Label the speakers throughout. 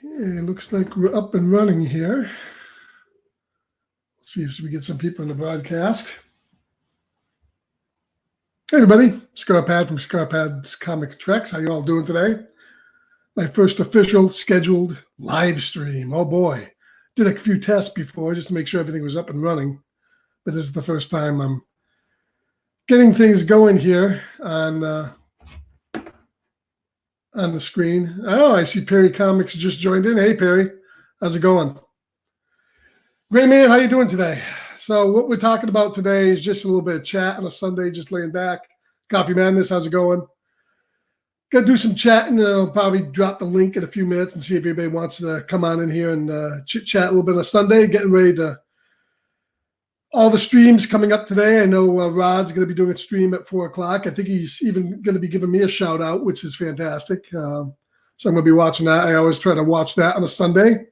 Speaker 1: Okay, looks like we're up and running here. Let's see if we get some people in the broadcast. Hey everybody, Scarpad from Scarpad's Comic Treks. How you all doing today? My first official scheduled live stream. Oh boy. Did a few tests before just to make sure everything was up and running. But this is the first time I'm getting things going here on the screen. Oh, I see Perry Comics just joined in. Hey Perry, how's it going? Great man, how you doing today? So what we're talking about today is just a little bit of chat on a Sunday, just laying back. Coffee Madness, how's it going? Got to do some chatting. I'll probably drop the link in a few minutes and see if anybody wants to come on in here and chit-chat a little bit on a Sunday. Getting ready to all the streams coming up today. I know Rod's going to be doing a stream at 4 o'clock. I think he's even going to be giving me a shout out, which is fantastic. So I'm going to be watching that. I always try to watch that on a Sunday.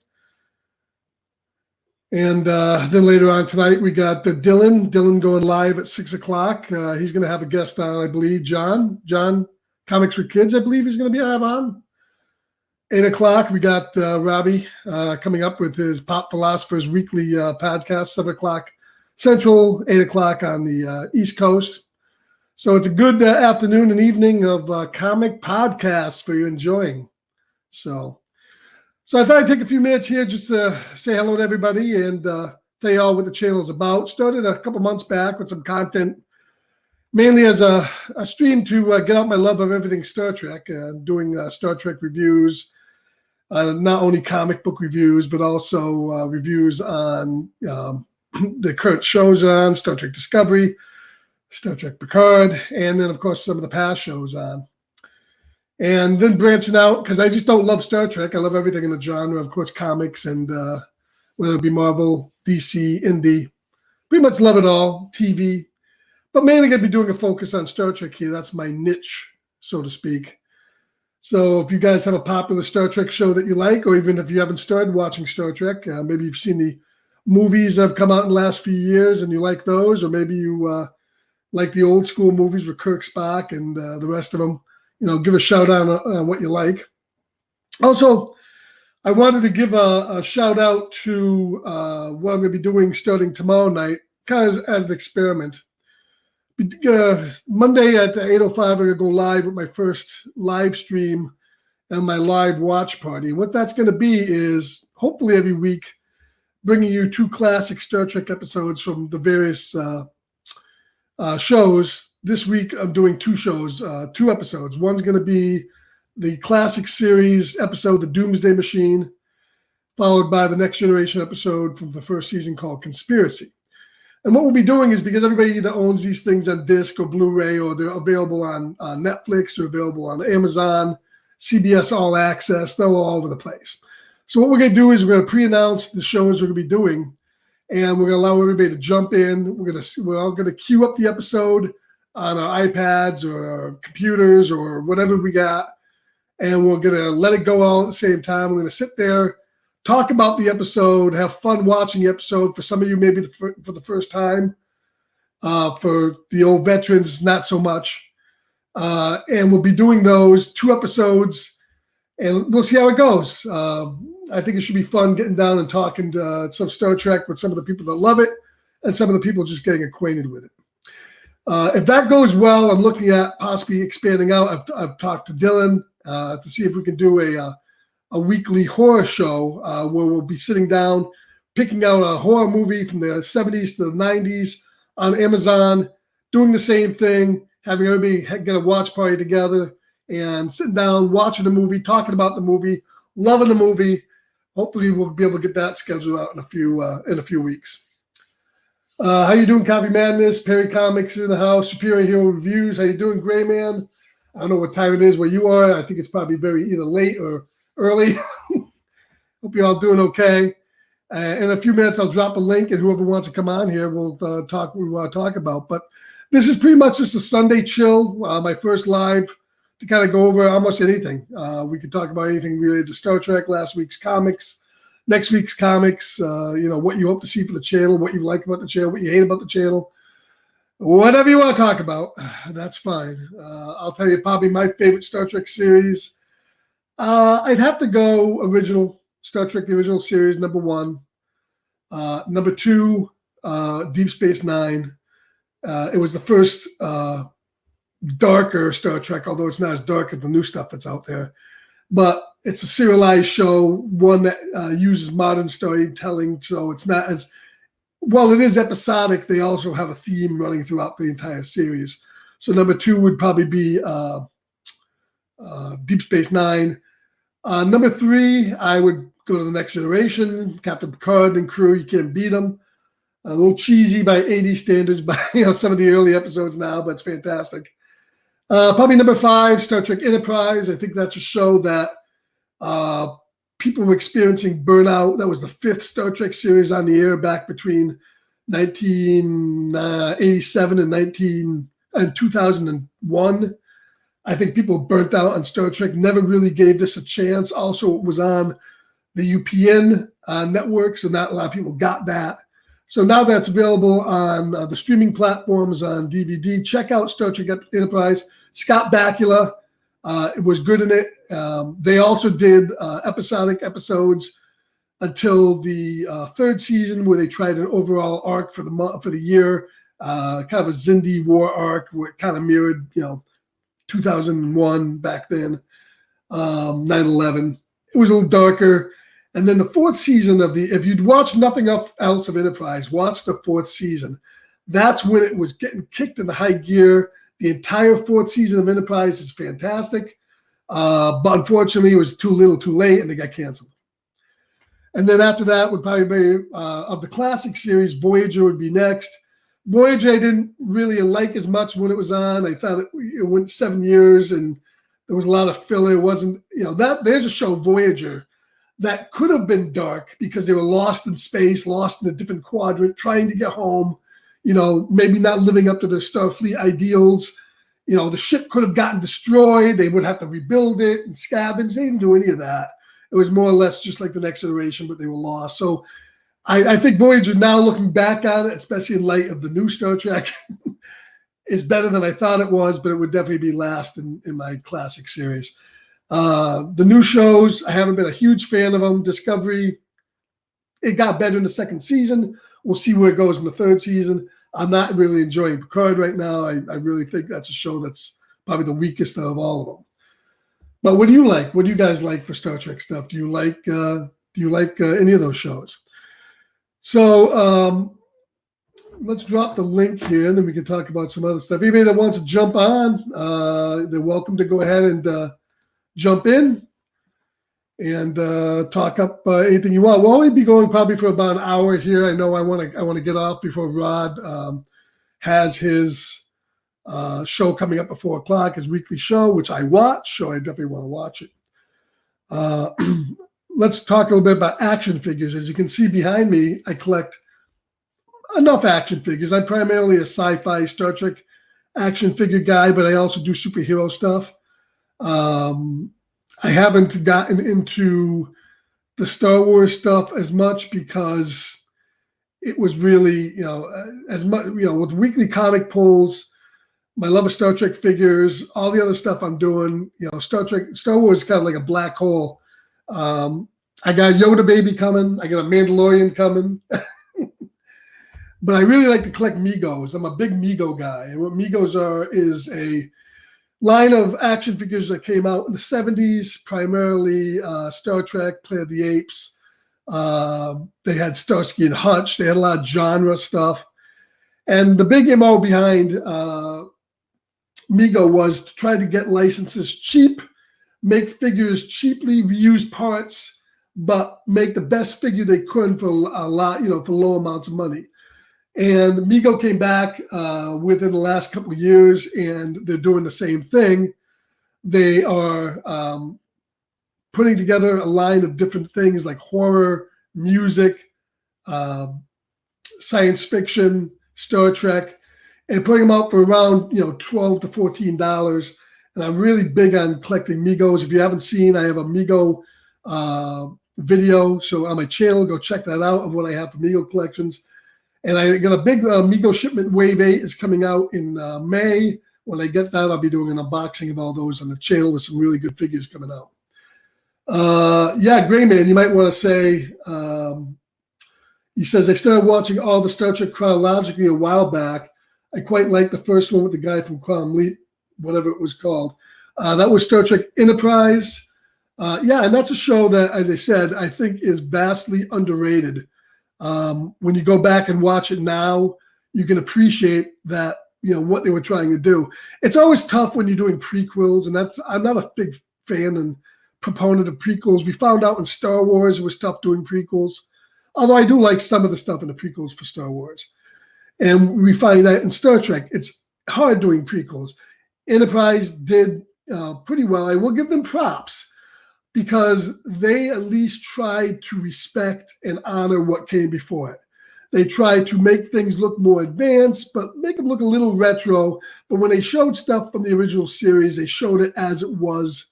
Speaker 1: And then later on tonight, we got Dylan going live at 6 o'clock. He's going to have a guest on, I believe, John Comics for Kids, I believe he's going to be on. 8 o'clock, we got Robbie coming up with his Pop Philosophers weekly podcast, 7 o'clock Central, 8 o'clock on the East Coast. So it's a good afternoon and evening of comic podcasts for you enjoying. So I thought I'd take a few minutes here just to say hello to everybody and tell you all what the channel is about. Started a couple months back with some content, mainly as a stream to get out my love of everything Star Trek, doing Star Trek reviews, not only comic book reviews, but also reviews on the current shows on Star Trek Discovery, Star Trek Picard, and then, of course, some of the past shows on. And then branching out, because I just don't love Star Trek. I love everything in the genre, of course, comics and whether it be Marvel, DC, indie. Pretty much love it all, TV. But mainly going to be doing a focus on Star Trek here. That's my niche, so to speak. So if you guys have a popular Star Trek show that you like, or even if you haven't started watching Star Trek, maybe you've seen the movies that have come out in the last few years and you like those, or maybe you like the old school movies with Kirk, Spock, and the rest of them. Give a shout out on what you like. Also, I wanted to give a shout out to what I'm going to be doing starting tomorrow night, kind of as an experiment. Monday at 8:05, I'm going to go live with my first live stream and my live watch party. What that's going to be is hopefully every week bringing you 2 classic Star Trek episodes from the various shows. This week, I'm doing 2 shows, 2 episodes. One's going to be the classic series episode, The Doomsday Machine, followed by the Next Generation episode from the first season called Conspiracy. And what we'll be doing is, because everybody either owns these things on disc or Blu-ray, or they're available on Netflix, they're available on Amazon, CBS All Access, they're all over the place. So what we're going to do is we're going to pre-announce the shows we're going to be doing, and we're going to allow everybody to jump in. We're all going to queue up the episode on our iPads or our computers or whatever we got, and we're going to let it go all at the same time. We're going to sit there, talk about the episode, have fun watching the episode. For some of you, maybe for the first time. For the old veterans, not so much. And we'll be doing those 2 episodes, and we'll see how it goes. I think it should be fun getting down and talking to some Star Trek with some of the people that love it and some of the people just getting acquainted with it. If that goes well, I'm looking at possibly expanding out. I've talked to Dylan to see if we can do a weekly horror show where we'll be sitting down, picking out a horror movie from the 70s to the 90s on Amazon, doing the same thing, having everybody get a watch party together and sitting down, watching the movie, talking about the movie, loving the movie. Hopefully we'll be able to get that scheduled out in a few weeks. How you doing, Coffee Madness? Perry Comics in the house. Superior Hero Reviews. How you doing, Gray Man? I don't know what time it is where you are. I think it's probably very either late or early. Hope you're all doing okay. In a few minutes, I'll drop a link, and whoever wants to come on here, we'll talk what we want to talk about. But this is pretty much just a Sunday chill, my first live, to kind of go over almost anything. We could talk about anything related to Star Trek, last week's comics, next week's comics, what you hope to see for the channel, what you like about the channel, what you hate about the channel, whatever you want to talk about, that's fine. I'll tell you probably my favorite Star Trek series I'd have to go original Star Trek, the original series, number one. Number two, Deep Space Nine. It was the first darker Star Trek, although it's not as dark as the new stuff that's out there. But it's a serialized show, one that uses modern storytelling, so it's not as well. It is episodic. They also have a theme running throughout the entire series. So number two would probably be Deep Space Nine. Number three, I would go to The Next Generation, Captain Picard and crew. You can't beat them. A little cheesy by 80s standards, by some of the early episodes now, but it's fantastic. Probably number five, Star Trek Enterprise. I think that's a show that people were experiencing burnout. That was the fifth Star Trek series on the air back between 1987 and 2001. I think people burnt out on Star Trek, never really gave this a chance. Also, it was on the UPN network, so not a lot of people got that. So now that's available on the streaming platforms on DVD. Check out Star Trek Enterprise. Scott Bakula was good in it. They also did episodic episodes until the third season, where they tried an overall arc for the year, kind of a Xindi war arc, where it kind of mirrored, 2001 back then, 9/11. It was a little darker. And then the fourth season if you'd watched nothing else of Enterprise, watch the fourth season. That's when it was getting kicked into high gear. The entire fourth season of Enterprise is fantastic. But unfortunately, it was too little too late, and they got canceled. And then after that would probably be, of the classic series, Voyager would be next. Voyager I didn't really like as much when it was on. I thought it went 7 years, and there was a lot of filler. It wasn't, there's a show, Voyager, that could have been dark because they were lost in space, lost in a different quadrant, trying to get home, maybe not living up to their Starfleet ideals. The ship could have gotten destroyed. They would have to rebuild it and scavenge. They didn't do any of that. It was more or less just like The Next Generation, but they were lost. So I think Voyager, now looking back on it, especially in light of the new Star Trek, is better than I thought it was, but it would definitely be last in my classic series. The new shows, I haven't been a huge fan of them. Discovery, it got better in the second season. We'll see where it goes in the third season. I'm not really enjoying Picard right now. I really think that's a show that's probably the weakest of all of them. But what do you like? What do you guys like for Star Trek stuff? Do you like any of those shows? So let's drop the link here, and then we can talk about some other stuff. Anybody that wants to jump on, they're welcome to go ahead and jump in and talk up anything you want. We'll only be going probably for about an hour here. I know I want to get off before Rod has his show coming up at 4 o'clock, his weekly show, which I watch, so I definitely want to watch it. Let's talk a little bit about action figures. As you can see behind me, I collect enough action figures. I'm primarily a sci-fi Star Trek action figure guy, but I also do superhero stuff. I haven't gotten into the Star Wars stuff as much because it was really, as much, with weekly comic pulls, my love of Star Trek figures, all the other stuff I'm doing, Star Wars is kind of like a black hole. I got Yoda baby coming. I got a Mandalorian coming. But I really like to collect Megos. I'm a big Mego guy. And what Megos is a line of action figures that came out in the 70s, primarily Star Trek, Planet of the Apes. They had Starsky and Hutch. They had a lot of genre stuff. And the big MO behind Mego was to try to get licenses cheap, make figures cheaply, reuse parts, but make the best figure they could for a lot, for low amounts of money. And Mego came back within the last couple of years, and they're doing the same thing. They are putting together a line of different things like horror, music, science fiction, Star Trek, and putting them out for around $12 to $14. And I'm really big on collecting Megos. If you haven't seen, I have a Mego video. So on my channel, go check that out of what I have for Mego collections. And I got a big Mego shipment. Wave 8 is coming out in May. When I get that, I'll be doing an unboxing of all those on the channel. There's some really good figures coming out. Yeah, Gray Man, you might want to say, he says, I started watching all the Star Trek chronologically a while back. I quite liked the first one with the guy from Quantum Leap, whatever it was called. That was Star Trek Enterprise. Yeah, and that's a show that, as I said, I think is vastly underrated. When you go back and watch it now, you can appreciate that, what they were trying to do. It's always tough when you're doing prequels, and I'm not a big fan and proponent of prequels. We found out in Star Wars it was tough doing prequels, although I do like some of the stuff in the prequels for Star Wars. And we find that in Star Trek, it's hard doing prequels. Enterprise did pretty well. I will give them props because they at least tried to respect and honor what came before it. They tried to make things look more advanced, but make them look a little retro. But when they showed stuff from the original series, they showed it as it was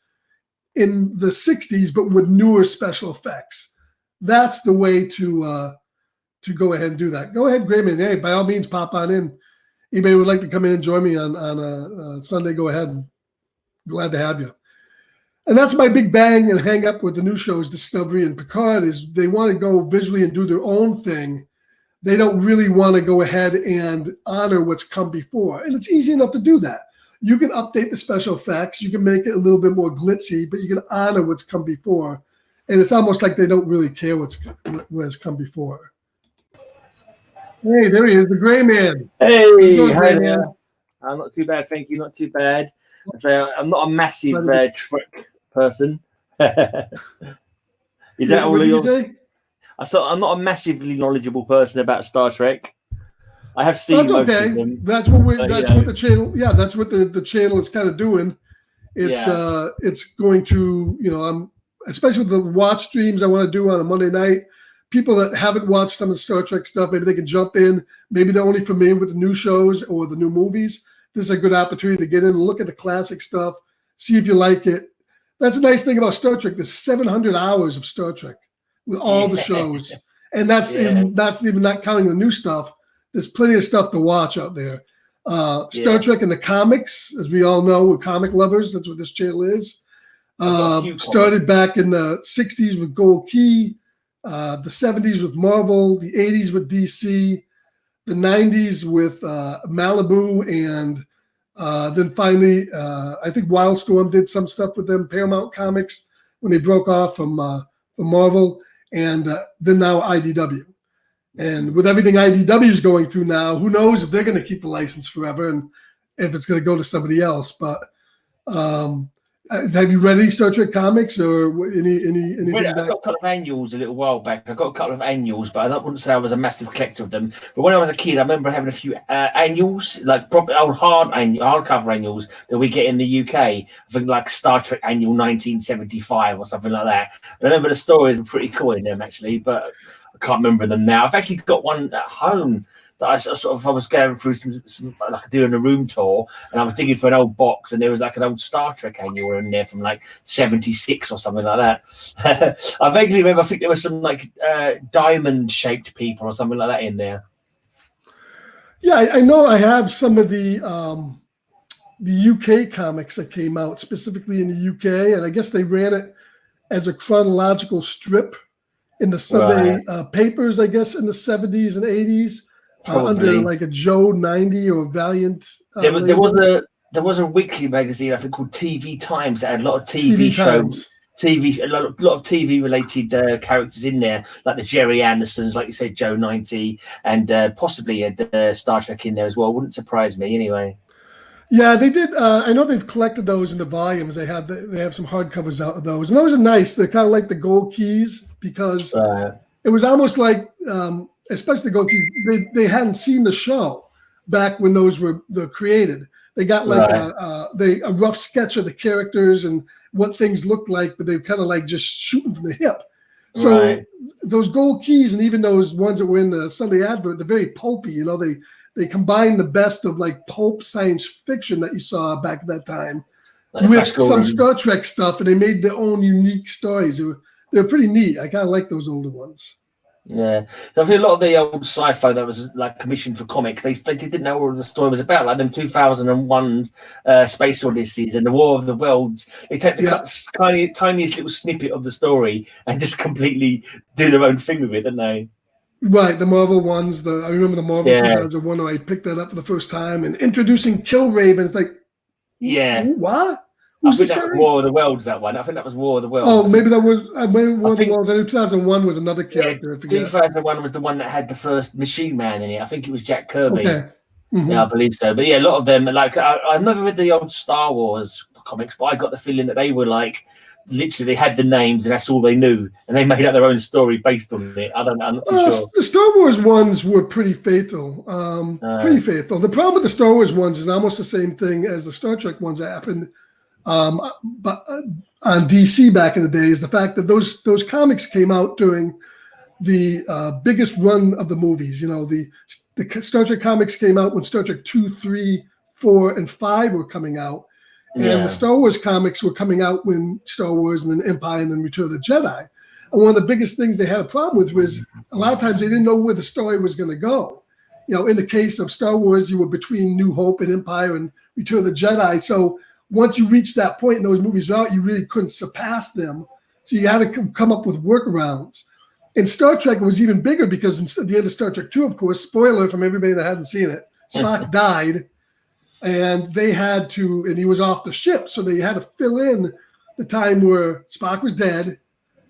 Speaker 1: in the 60s, but with newer special effects. That's the way to go ahead and do that. Go ahead, Grayman. Hey, by all means, pop on in. Anybody would like to come in and join me on a Sunday, go ahead. And glad to have you. And that's my big bang and hang up with the new shows, Discovery and Picard, is they want to go visually and do their own thing. They don't really want to go ahead and honor what's come before. And it's easy enough to do that. You can update the special effects. You can make it a little bit more glitzy, but you can honor what's come before. And it's almost like they don't really care what has come before. Hey, there he is, the Gray Man.
Speaker 2: Hey, hi there. I'm not too bad, thank you. Not too bad. So I'm not a massive Trek person. Is that all you say? I'm not a massively knowledgeable person about Star Trek. I have seen most of them.
Speaker 1: That's what what the channel. Yeah, that's what the channel is kind of doing. It's going to, I'm especially with the watch streams I want to do on a Monday night. People that haven't watched some of the Star Trek stuff, maybe they can jump in. Maybe they're only familiar with the new shows or the new movies. This is a good opportunity to get in and look at the classic stuff, see if you like it. That's a nice thing about Star Trek. There's 700 hours of Star Trek with all the shows. And that's even not counting the new stuff. There's plenty of stuff to watch out there. Star Trek in the comics, as we all know, we're comic lovers. That's what this channel is. Started back in the 60s with Gold Key, the 70s with Marvel, the 80s with DC, the 90s with Malibu, and then finally, I think Wildstorm did some stuff with them, Paramount Comics, when they broke off from Marvel, and then now IDW. And with everything IDW is going through now, who knows if they're going to keep the license forever and if it's going to go to somebody else. But have you read any Star Trek comics or anything?
Speaker 2: I got a couple of annuals a little while back. I got a couple of annuals, but I wouldn't say I was a massive collector of them. But when I was a kid, I remember having a few annuals, like proper old hardcover annuals that we get in the UK. I think like Star Trek Annual 1975 or something like that. But I remember the stories were pretty cool in them actually, but I can't remember them now. I've actually got one at home that I was going through some like doing a room tour, and I was digging for an old box, and there was like an old Star Trek annual in there from like 76 or something like that. I vaguely remember, I think there was some like diamond shaped people or something like that in there.
Speaker 1: Yeah, I know I have some of the UK comics that came out specifically in the UK, and I guess they ran it as a chronological strip in the Sunday papers, I guess, in the 70s and 80s. Under like a Joe 90 or Valiant.
Speaker 2: There was a weekly magazine I think called TV Times that had a lot of TV shows, a lot of TV related characters in there, like the Jerry Andersons, like you said, Joe 90, and possibly a Star Trek in there as well. Wouldn't surprise me anyway.
Speaker 1: Yeah, they did. I know they've collected those into volumes. They have some hardcovers out of those, and those are nice. They're kind of like the Gold Keys because it was almost like. Especially Gold Key, they hadn't seen the show back when those were created. They got like a rough sketch of the characters and what things looked like, but they kind of like just shooting from the hip. So those Gold Keys and even those ones that were in the Sunday Advert, they're very pulpy. They combine the best of like pulp science fiction that you saw back at that time with some Star Trek stuff, and they made their own unique stories. They're pretty neat. I kind of like those older ones.
Speaker 2: Yeah, so I think a lot of the old sci-fi that was like commissioned for comics, they didn't know what the story was about. Like them 2001 Space Odysseys and the War of the Worlds, they take the tiniest little snippet of the story and just completely do their own thing with it, don't they?
Speaker 1: Right, the Marvel ones. I remember the Marvel 2001. I picked that up for the first time and introducing Killraven. It's like, what?
Speaker 2: I think that was War of the Worlds, that one. I think that was War of the Worlds.
Speaker 1: Oh, maybe that was War of the Worlds. I knew 2001 was another character.
Speaker 2: 2001 was the one that had the first Machine Man in it. I think it was Jack Kirby.
Speaker 1: Okay. Mm-hmm.
Speaker 2: Yeah, I believe so. But yeah, a lot of them, like, I've never read the old Star Wars comics, but I got the feeling that they were like, literally, they had the names and that's all they knew. And they made up their own story based on it. I'm not too sure.
Speaker 1: The Star Wars ones were pretty faithful. Pretty faithful. The problem with the Star Wars ones is almost the same thing as the Star Trek ones that happened. But on DC back in the days, the fact that those comics came out during the biggest run of the movies. You know, the Star Trek comics came out when Star Trek 2, 3, 4, and 5 were coming out. And the Star Wars comics were coming out when Star Wars and then Empire and then Return of the Jedi. And one of the biggest things they had a problem with was a lot of times they didn't know where the story was going to go. You know, in the case of Star Wars, you were between New Hope and Empire and Return of the Jedi. So once you reached that point and those movies were out, you really couldn't surpass them. So you had to come up with workarounds. In Star Trek, it was even bigger because at the end of Star Trek 2, of course, spoiler from everybody that hadn't seen it, Spock died. And they had to, and he was off the ship. So they had to fill in the time where Spock was dead.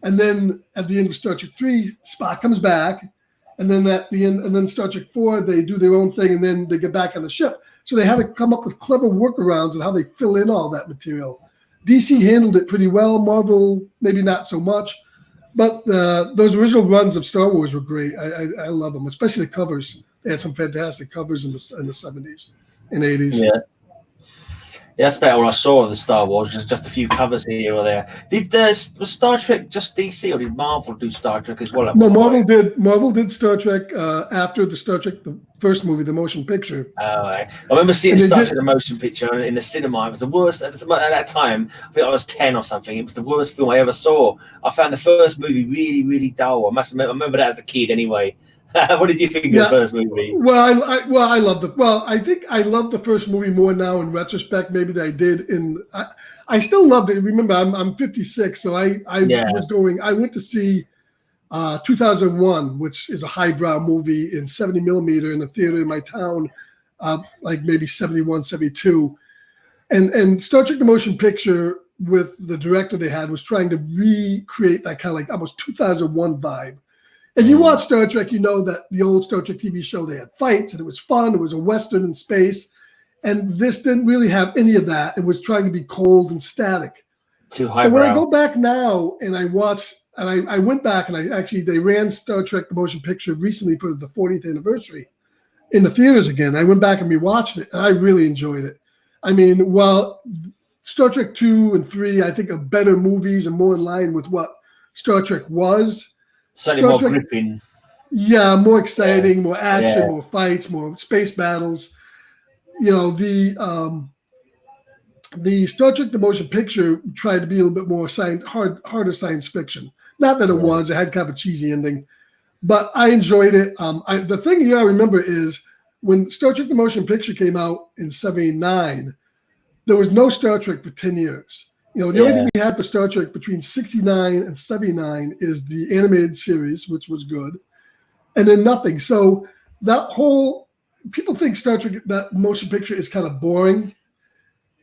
Speaker 1: And then at the end of Star Trek 3, Spock comes back. And then at the end, and then Star Trek 4, they do their own thing and then they get back on the ship. So they had to come up with clever workarounds on how they fill in all that material. DC handled it pretty well. Marvel, maybe not so much. But those original runs of Star Wars were great. I love them, especially the covers. They had some fantastic covers in the 70s and 80s.
Speaker 2: Yeah. Yeah, that's about all I saw of the Star Wars, just a few covers here or there. Was Star Trek just DC, or did Marvel do Star Trek as well?
Speaker 1: No, Marvel did Star Trek after the Star Trek, the first movie, the motion picture.
Speaker 2: Oh, right. I remember seeing Star Trek, the motion picture in the cinema. It was the worst at that time. I think I was 10 or something. It was the worst film I ever saw. I found the first movie really, really dull. I remember that as a kid anyway. What did you think of the first movie?
Speaker 1: Well, I loved it. Well, I think I love the first movie more now in retrospect, maybe than I did I still loved it. Remember, I'm 56, so I went to see 2001, which is a highbrow movie in 70 millimeter in a theater in my town, like maybe 71, 72. And Star Trek the Motion Picture with the director they had was trying to recreate that kind of like almost 2001 vibe. If you watch Star Trek, you know that the old Star Trek TV show, they had fights and it was fun. It was a Western in space. And this didn't really have any of that. It was trying to be cold and static.
Speaker 2: Too highbrow.
Speaker 1: But when I go back now and I watch, and I went back and they ran Star Trek the Motion Picture recently for the 40th anniversary in the theaters again. I went back and rewatched it and I really enjoyed it. I mean, while Star Trek 2 and 3, I think, are better movies and more in line with what Star Trek was.
Speaker 2: Certainly more gripping.
Speaker 1: Yeah, more exciting, more action, more fights, more space battles. You know, the Star Trek the Motion Picture tried to be a little bit more harder science fiction. Not that it was; it had kind of a cheesy ending, but I enjoyed it. The thing you gotta remember is when Star Trek the Motion Picture came out in '79, there was no Star Trek for 10 years. You know, the only thing we had for Star Trek between 69 and 79 is the animated series, which was good, and then nothing. So that whole, people think Star Trek, that motion picture is kind of boring.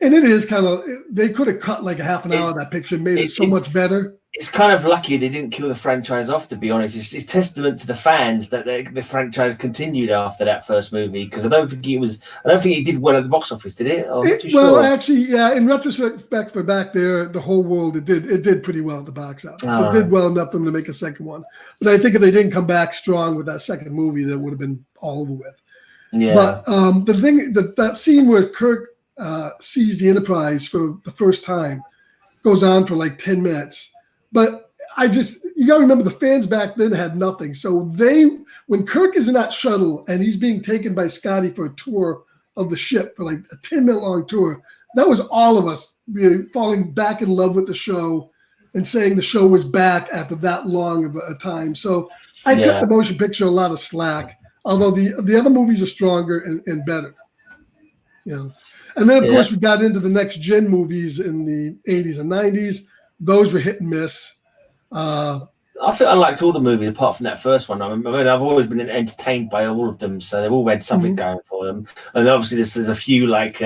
Speaker 1: And it is kind of, they could have cut like a half an hour of that picture and made it so much better.
Speaker 2: It's kind of lucky they didn't kill the franchise off, to be honest. It's testament to the fans that the franchise continued after that first movie, because I don't think it did well at the box office, did it?
Speaker 1: Actually, yeah. In retrospect, for back there, the whole world, it did pretty well at the box office. So it did well enough for them to make a second one. But I think if they didn't come back strong with that second movie, that would have been all over with. Yeah. But the thing that scene where Kirk sees the Enterprise for the first time goes on for like 10 minutes. But you got to remember the fans back then had nothing. So when Kirk is in that shuttle and he's being taken by Scotty for a tour of the ship for like a 10-minute long tour, that was all of us really falling back in love with the show and saying the show was back after that long of a time. So I cut the motion picture a lot of slack, although the other movies are stronger and better. You know. And then, of course, we got into the next gen movies in the 80s and 90s. Those were hit and miss.
Speaker 2: I think I liked all the movies apart from that first one. I mean, I've always been entertained by all of them, so they've all had something going for them. And obviously, there's a few like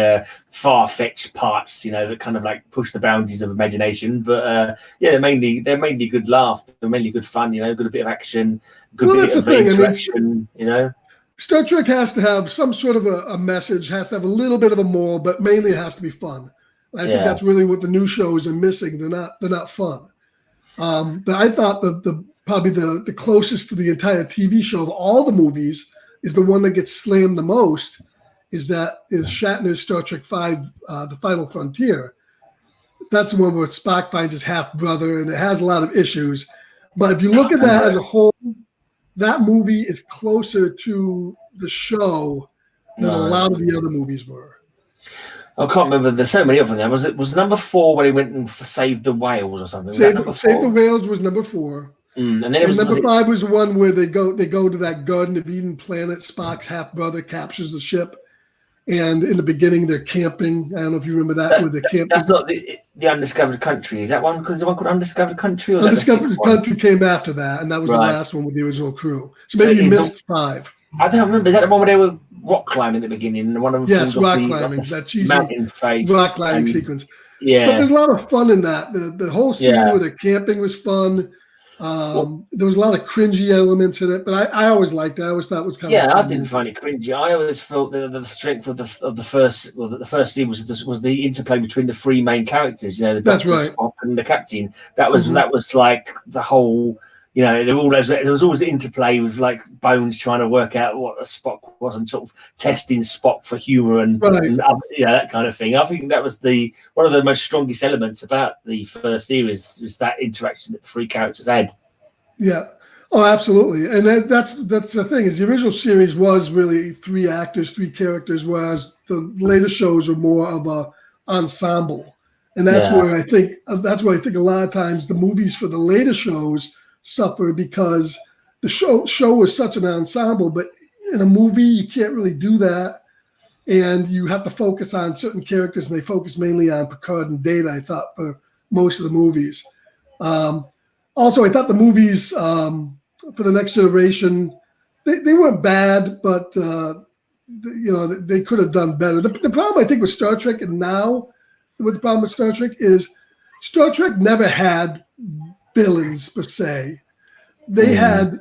Speaker 2: far-fetched parts, you know, that kind of like push the boundaries of imagination. But they're mainly good laugh. They're mainly good fun. You know, good bit of action, good bit of interaction. You know.
Speaker 1: Star Trek has to have some sort of a message, has to have a little bit of a moral, but mainly it has to be fun. And I think that's really what the new shows are missing. They're not fun. But I thought probably the closest to the entire TV show of all the movies is the one that gets slammed the most. Is Shatner's Star Trek V, The Final Frontier. That's the one where Spock finds his half brother, and it has a lot of issues. But if you look at that as a whole, that movie is closer to the show than a lot of the other movies were.
Speaker 2: I can't remember. There's so many of them. Was number 4 when he went and saved the whales or something?
Speaker 1: Save the Whales was number 4.
Speaker 2: And then
Speaker 1: number 5 was the one where they go to that Garden of Eden planet. Spock's half brother captures the ship, and in the beginning they're camping. I don't know if you remember that where the camp.
Speaker 2: That's not the Undiscovered Country. Is that one? Is the one called Undiscovered Country? Or
Speaker 1: Undiscovered Country came after that, and that was the last one with the original crew. So maybe you missed 5.
Speaker 2: I don't remember. Is that the one where they were rock climbing at the beginning? And one of them
Speaker 1: rock climbing. That cheesy
Speaker 2: mountain face
Speaker 1: rock climbing sequence.
Speaker 2: Yeah,
Speaker 1: but there's a lot of fun in that. The whole scene where the camping was fun. There was a lot of cringy elements in it, but I always liked it. I always thought it was kind of fun.
Speaker 2: I didn't find it cringy. I always felt the strength of the first scene was the interplay between the 3 main characters. You know, the Doctor, Spock, and the Captain. That was like the whole. You know, there was always the interplay with like Bones trying to work out what a Spock was and sort of testing Spock for humor and that kind of thing. I think that was one of the most strongest elements about the first series was that interaction that the 3 characters had. Yeah.
Speaker 1: Oh, absolutely. And that's the thing is the original series was really 3 actors, 3 characters, whereas the later shows are more of a ensemble. And that's where I think a lot of times the movies for the later shows suffer because the show was such an ensemble, but in a movie you can't really do that, and you have to focus on certain characters, and they focus mainly on Picard and Data, I thought, for most of the movies. Also, I thought the movies for the Next Generation, they weren't bad, but they could have done better. The problem I think with Star Trek and now, what the problem with Star Trek is Star Trek never had villains per se. They had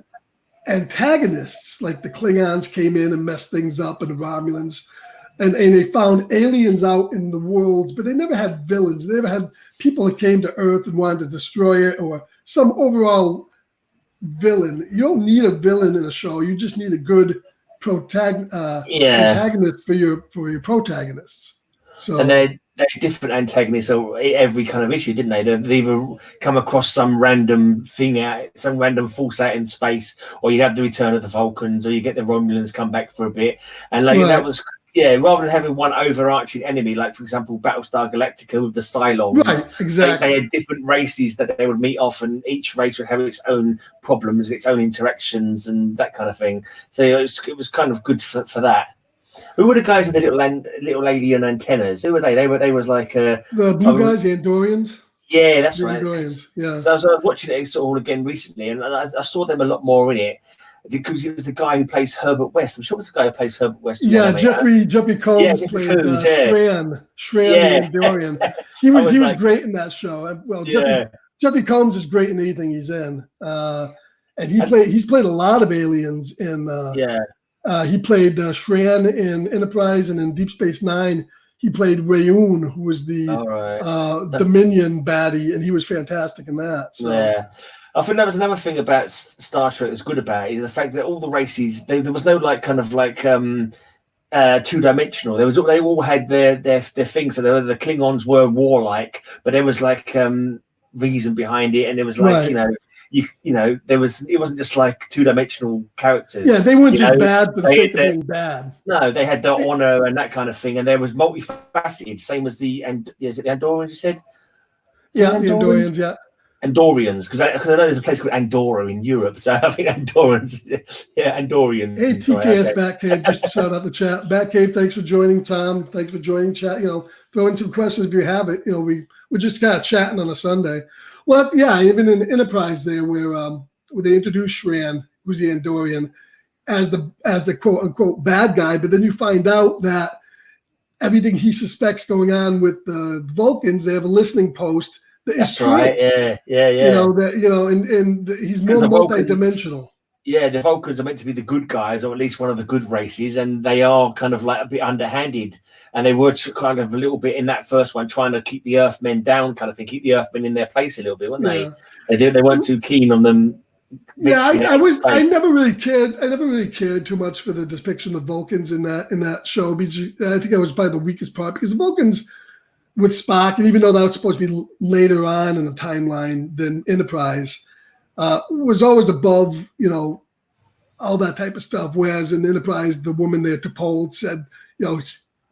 Speaker 1: antagonists, like the Klingons came in and messed things up, and the Romulans, and they found aliens out in the worlds, but they never had villains. They never had people that came to Earth and wanted to destroy it, or some overall villain. You don't need a villain in a show. You just need a good antagonist for your protagonists. So
Speaker 2: and they're different antagonists every kind of issue, didn't they? They'd either come across some random thing some random force out in space, or you'd have the return of the Vulcans, or you get the Romulans come back for a bit. And that was rather than having one overarching enemy, like for example Battlestar Galactica with the Cylons.
Speaker 1: Right, exactly.
Speaker 2: They had different races that they would meet off, and each race would have its own problems, its own interactions, and that kind of thing. So it was kind of good for that. Who were the guys with the little alien antennas? Who were they? They was like
Speaker 1: the blue guys, the Andorians.
Speaker 2: Yeah, that's right.
Speaker 1: Andorians, yeah.
Speaker 2: So I was watching it all again recently, and I saw them a lot more in it because it was the guy who plays Herbert West. I'm sure it was the guy who plays Herbert West.
Speaker 1: Yeah, Jeffrey Combs played Shran the Andorian. He was great in that show. Well, Jeffrey Combs is great in anything he's in, and he's played a lot of aliens in. He played Shran in Enterprise, and in Deep Space Nine, he played Rayun, who was the Dominion baddie, and he was fantastic in that. So. Yeah,
Speaker 2: I think that was another thing about Star Trek that's good about it, is the fact that all the races, there was no two-dimensional. They all had their things. So the Klingons were warlike, but there was reason behind it, and it was it wasn't just like two-dimensional characters.
Speaker 1: Yeah, they weren't just bad for the sake of being bad.
Speaker 2: No, they had the honor and that kind of thing, and there was multifaceted. Same as is it the Andorians you said?
Speaker 1: Yeah, the Andorians, yeah.
Speaker 2: Andorians, because I know there's a place called Andorra in Europe, so I think Andorrans, yeah, Andorians.
Speaker 1: Hey, TKS Batcave, just shout out the chat. Batcave, thanks for joining. Tom, thanks for joining chat. Throw in some questions if you have it. We're just kind of chatting on a Sunday. Well, yeah, even in Enterprise there, where they introduced Shran, who's the Andorian, as the quote unquote bad guy, but then you find out that everything he suspects going on with the Vulcans, they have a listening post that is
Speaker 2: That's
Speaker 1: true.
Speaker 2: right. Yeah.
Speaker 1: And he's more multidimensional.
Speaker 2: Yeah, the Vulcans are meant to be the good guys, or at least one of the good races, and they are kind of like a bit underhanded. And they were kind of a little bit in that first one, trying to keep the Earthmen down, kind of thing, keep the Earthmen in their place a little bit, weren't they? They weren't too keen on them.
Speaker 1: Yeah, I never really cared too much for the depiction of Vulcans in that show, because I think that was probably the weakest part, because the Vulcans with Spock, and even though that was supposed to be later on in the timeline than Enterprise, was always above, all that type of stuff. Whereas in Enterprise, the woman there, T'Pol, said,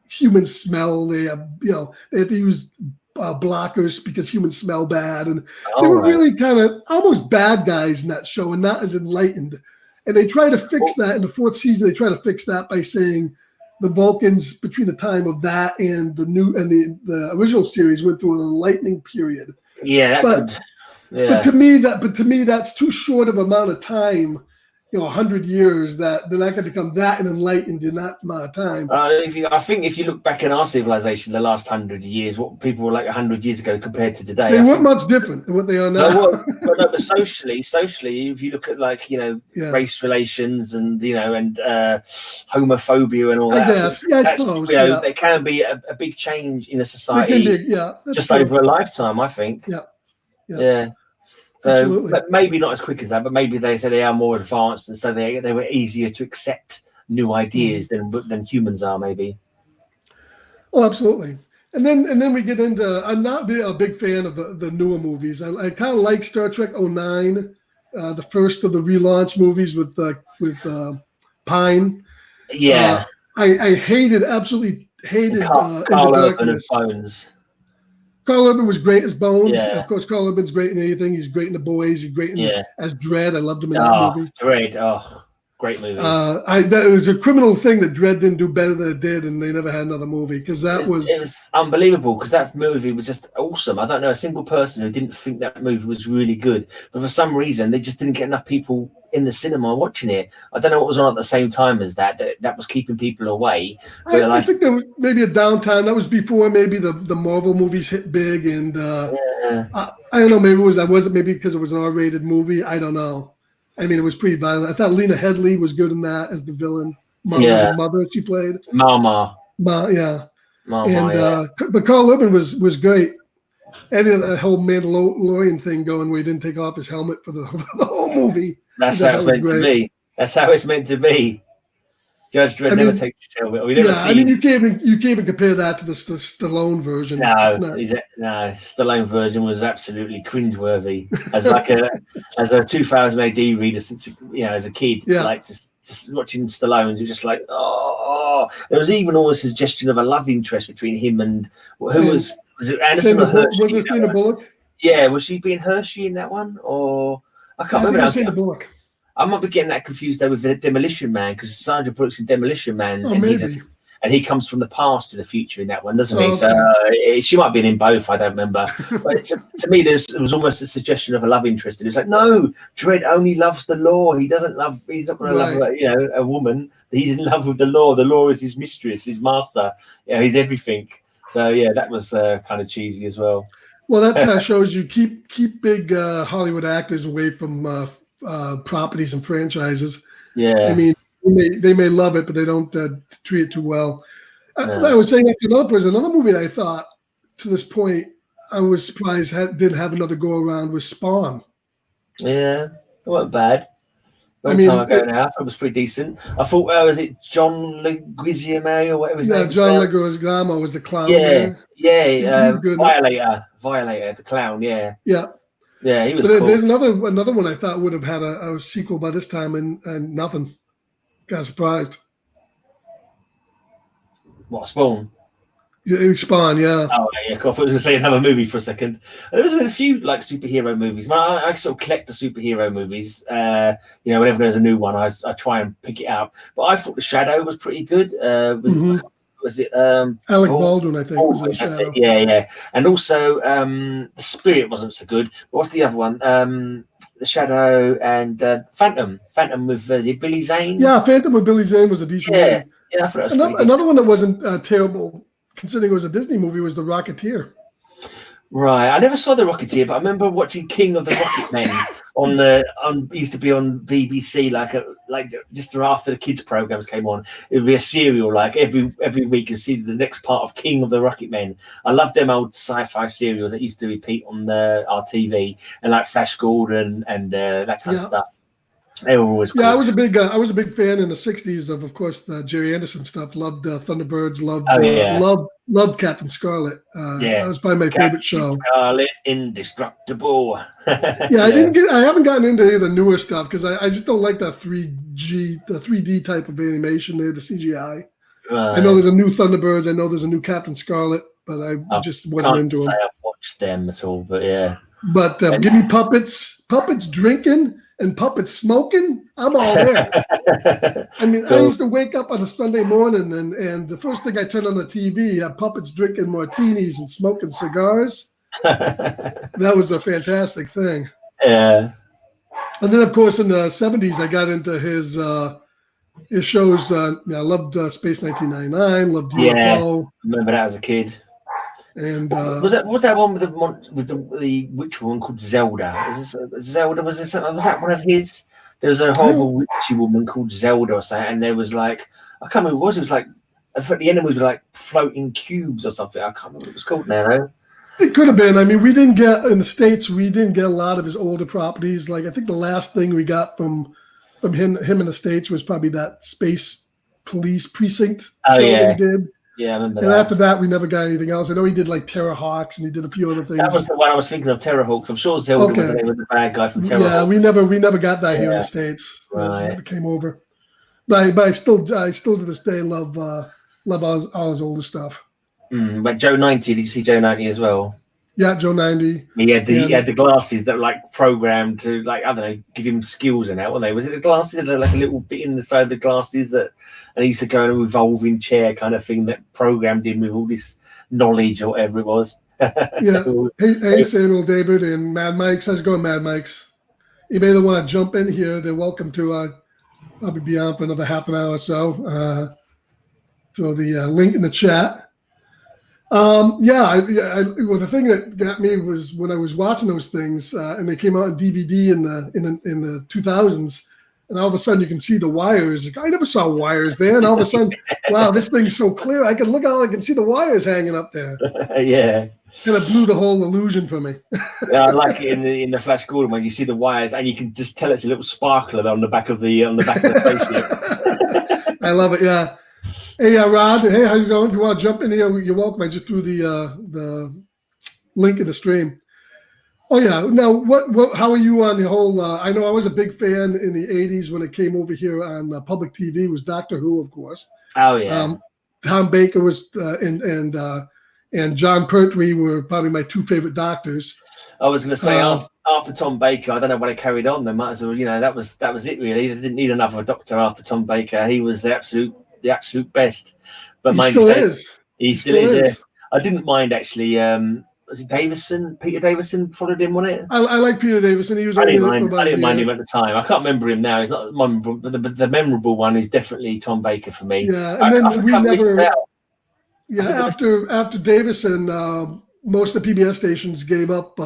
Speaker 1: humans smell. They have, they have to use blockers because humans smell bad, and they were really kind of almost bad guys in that show and not as enlightened. And they try to fix that in the fourth season. They try to fix that by saying the Vulcans, between the time of that and the original series, went through an enlightening period.
Speaker 2: Yeah,
Speaker 1: but to me, that's too short of amount of time. 100 years, that they're not going to become that and enlightened in that amount of time.
Speaker 2: I think if you look back in our civilization, the last 100 years, what people were like 100 years ago compared to today,
Speaker 1: they weren't much different than what they are now.
Speaker 2: But socially, if you look at race relations and homophobia and all that,
Speaker 1: I suppose
Speaker 2: there can be a big change in a society. Just true. Over a lifetime, I think. Yeah. So, but maybe not as quick as that. But maybe they say they are more advanced, and so they were easier to accept new ideas than humans are. Maybe.
Speaker 1: Oh, absolutely. And then we get into. I'm not a big fan of the newer movies. I kind of like Star Trek 09, the first of the relaunch movies with Pine.
Speaker 2: Yeah.
Speaker 1: I absolutely hated
Speaker 2: Carl Urban as Bones.
Speaker 1: Carl Urban was great as Bones.
Speaker 2: Yeah.
Speaker 1: Of course, Carl Urban's great in anything. He's great in The Boys. He's great as Dredd. I loved him in that movie.
Speaker 2: Dredd. Great movie.
Speaker 1: It was a criminal thing that Dredd didn't do better than it did, and they never had another movie, because it
Speaker 2: was unbelievable, because that movie was just awesome. I don't know a single person who didn't think that movie was really good, but for some reason they just didn't get enough people in the cinema watching it. I don't know what was on at the same time as that was keeping people away.
Speaker 1: I think there was maybe a downtime. That was before maybe the Marvel movies hit big, and I don't know. Maybe maybe because it was an R-rated movie. I don't know. I mean, it was pretty violent. I thought Lena Headey was good in that as the villain. Mother she played.
Speaker 2: Mama.
Speaker 1: But Carl Urban was great. And that whole Mandalorian thing going where he didn't take off his helmet for the whole movie.
Speaker 2: That's how it's meant to be. That's how it's meant to be. Judge Dredd never takes his helmet.
Speaker 1: You can't even compare that to the Stallone version.
Speaker 2: No, Stallone version was absolutely cringeworthy. As a 2000 AD reader, since as a kid, just watching Stallone, you're just like, oh. There was even almost a suggestion of a love interest between him and was it Anderson or Hershey?
Speaker 1: Was it Sandra Bullock?
Speaker 2: Yeah, was she being Hershey in that one, or I can't remember.
Speaker 1: Sandra Bullock.
Speaker 2: I might be getting that confused though with the Demolition Man, because Sandra Bullock's in Demolition Man, and he comes from the past to the future in that one, doesn't he? Okay. So she might have been in both. I don't remember. But to me, there was almost a suggestion of a love interest. And it's like, no, Dredd only loves the law. He's not going to love a woman. He's in love with the law. The law is his mistress, his master. He's everything. So that was kind of cheesy as well.
Speaker 1: Well, that kind of shows you keep big Hollywood actors away from properties and franchises.
Speaker 2: Yeah,
Speaker 1: I mean, they may love it, but they don't treat it too well. I was saying another movie that I thought to this point I was surprised didn't have another go around was Spawn.
Speaker 2: Yeah, it wasn't bad. Time ago now, it was pretty decent. I thought, was it John Leguizamo or whatever his name?
Speaker 1: John Leguizamo was the clown.
Speaker 2: Violator, the clown. Yeah, he was.
Speaker 1: But
Speaker 2: cool.
Speaker 1: There's another one I thought would have had a sequel by this time, and nothing. Got surprised.
Speaker 2: What, Spawn?
Speaker 1: Spawn, yeah.
Speaker 2: Oh yeah, cool. I thought I was going to say another movie for a second. There's been a few like superhero movies. I sort of collect the superhero movies. Whenever there's a new one, I try and pick it up. But I thought The Shadow was pretty good. Was it
Speaker 1: Alec Baldwin, I think, was in
Speaker 2: that's
Speaker 1: Shadow.
Speaker 2: it. Yeah. And also The Spirit wasn't so good. But what's the other one? The Shadow and Phantom with Billy Zane.
Speaker 1: Yeah, Phantom with Billy Zane was a decent movie.
Speaker 2: Yeah, I thought that was
Speaker 1: another one that wasn't terrible, considering it was a Disney movie, was The Rocketeer.
Speaker 2: Right, I never saw The Rocketeer, but I remember watching King of the Rocket Men used to be on BBC, like just after the kids programs came on. It would be a serial, like every week you see the next part of King of the Rocket Men. I love them old sci-fi serials that used to repeat on our TV, and like Flash Gordon and that kind of stuff. They were always cool.
Speaker 1: Yeah, I was a big fan in the '60s of course, the Jerry Anderson stuff. Loved Thunderbirds. Loved Captain Scarlet. That was probably my favorite show.
Speaker 2: Scarlet, indestructible.
Speaker 1: I haven't gotten into any of the newer stuff because I just don't like that 3D type of animation there, the CGI. I know there's a new Thunderbirds. I know there's a new Captain Scarlet, but I just wasn't into them.
Speaker 2: I've watched them at all, but yeah.
Speaker 1: But give me puppets drinking and puppets smoking, I'm all there. I mean, I used to wake up on a Sunday morning and the first thing I turned on the TV, had puppets drinking martinis and smoking cigars. That was a fantastic thing.
Speaker 2: Yeah.
Speaker 1: And then, of course, in the 70s, I got into his shows. I loved Space 1999, loved UFO.
Speaker 2: Yeah, I remember that as a kid.
Speaker 1: And
Speaker 2: was that one with the witch woman called Zelda? Zelda was that one of his? There was a horrible witchy woman called Zelda or something, and there was like, I can't remember what it was. It was like the enemies were like floating cubes or something. I can't remember what it was called now though.
Speaker 1: It could have been. I mean, we didn't get in the States. We didn't get a lot of his older properties. Like I think the last thing we got from him in the States was probably that Space Police Precinct show that he did.
Speaker 2: Yeah, I remember
Speaker 1: and
Speaker 2: that.
Speaker 1: After that, we never got anything else. I know he did like Terrorhawks and he did a few other things.
Speaker 2: That was the one I was thinking of, Terrorhawks. I'm sure Zelda was the name of the bad guy from Terrorhawks.
Speaker 1: Yeah, we never got that here in the States. Right. It never came over. But I still to this day love all his older stuff.
Speaker 2: But Joe 90, did you see Joe 90 as well?
Speaker 1: Yeah, Joe 90.
Speaker 2: He had the glasses that were like programmed to, like, I don't know, give him skills and that, weren't they? Was it the glasses that like a little bit in the side of the glasses and he used to go in a revolving chair kind of thing that programmed him with all this knowledge or whatever it was.
Speaker 1: Yeah. Hey, Samuel David and Mad Mike's. How's it going, Mad Mike's? You may want to jump in here. They're welcome to probably be on for another half an hour or so. Throw the link in the chat. Well, the thing that got me was when I was watching those things, and they came out on DVD in the 2000s, and all of a sudden you can see the wires. I never saw wires there, and all of a sudden, wow, this thing's so clear. I can look out, I can see the wires hanging up there.
Speaker 2: Yeah,
Speaker 1: kind of blew the whole illusion for me.
Speaker 2: Yeah, I like it in the Flash Gordon when you see the wires, and you can just tell it's a little sparkler on the back of the spaceship.
Speaker 1: I love it. Yeah. Hey, Rod. Hey, how's it going? If you want to jump in here, you're welcome. I just threw the link in the stream. Oh yeah. Now, what? How are you on the whole? I know I was a big fan in the '80s when it came over here on public TV. Was Doctor Who, of course.
Speaker 2: Oh yeah.
Speaker 1: Tom Baker was and John Pertwee were probably my two favorite doctors.
Speaker 2: I was going to say after Tom Baker, I don't know when it carried on. They might as well, that was it really. They didn't need another doctor after Tom Baker. He was the absolute best. But
Speaker 1: he still is.
Speaker 2: He still is. Yeah. I didn't mind actually. Was it Davison? Peter Davison followed him on it.
Speaker 1: I like Peter Davison. He was.
Speaker 2: I didn't mind him at the time. I can't remember him now. He's not memorable, but the memorable one is definitely Tom Baker for me.
Speaker 1: Yeah, and then we never. Yeah, after Davison, most of the PBS stations gave up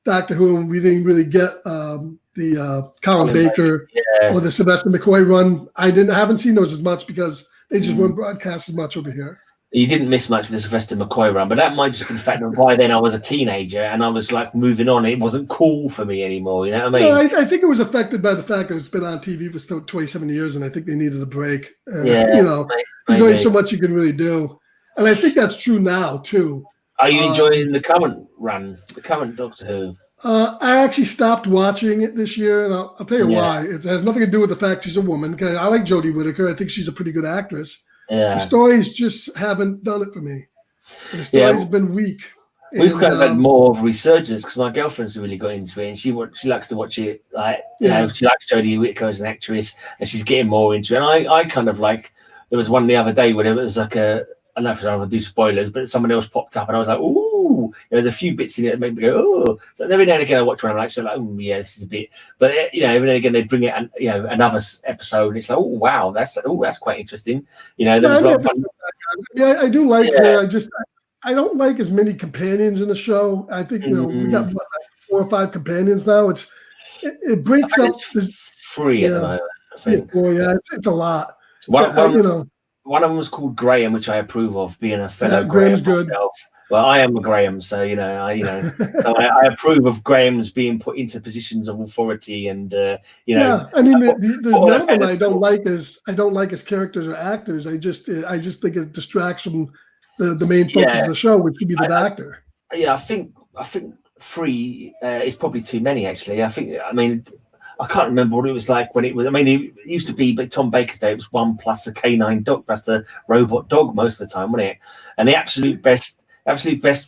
Speaker 1: Doctor Who, and we didn't really get the Colin Baker or the Sylvester McCoy run. I haven't seen those as much because they just weren't broadcast as much over here.
Speaker 2: You didn't miss much of the Sylvester McCoy run, but that might just be the fact that by then I was a teenager and I was like moving on. It wasn't cool for me anymore. You know what I mean?
Speaker 1: No, I think it was affected by the fact that it's been on TV for 27 years, and I think they needed a break. There's only so much you can really do, and I think that's true now too.
Speaker 2: Are you enjoying the current run, the current Doctor Who?
Speaker 1: I actually stopped watching it this year, and I'll tell you why. It has nothing to do with the fact she's a woman. Because I like Jodie Whittaker. I think she's a pretty good actress.
Speaker 2: Yeah.
Speaker 1: The stories just haven't done it for me. The story's been weak.
Speaker 2: We've kind of had more of a resurgence because my girlfriend's really got into it, and she likes to watch it. Like, you know, she likes Jodie Whittaker as an actress, and she's getting more into it. And I kind of like. There was one the other day when it was like I don't know if I do spoilers, but someone else popped up, and I was like, "Ooh!" There's a few bits in it that made me go, "Oh!" So every now and again, I watch one, I'm like, "Oh yeah, this is a bit." But you know, every now and again, they bring it, another episode, and it's like, "Oh wow, that's quite interesting." You know, there was a lot of fun.
Speaker 1: Yeah, I do like her. I don't like as many companions in the show. I think we got like 4 or 5 companions now. It breaks up. There's
Speaker 2: 3 at the moment, I think.
Speaker 1: It's a lot.
Speaker 2: One of them was called Graham, which I approve of, being a fellow
Speaker 1: Graham's
Speaker 2: Graham myself. Well, I am a Graham, so so I approve of Grahams being put into positions of authority, and
Speaker 1: Yeah, I mean, there's none of them I don't like as characters or actors. I just think it distracts from the main focus of the show, which should be the doctor.
Speaker 2: I think 3 is probably too many. Actually, I can't remember what it was like when it was. I mean, it used to be, but Tom Baker's day, it was 1 plus the canine dog plus the robot dog most of the time, wasn't it? And the absolute best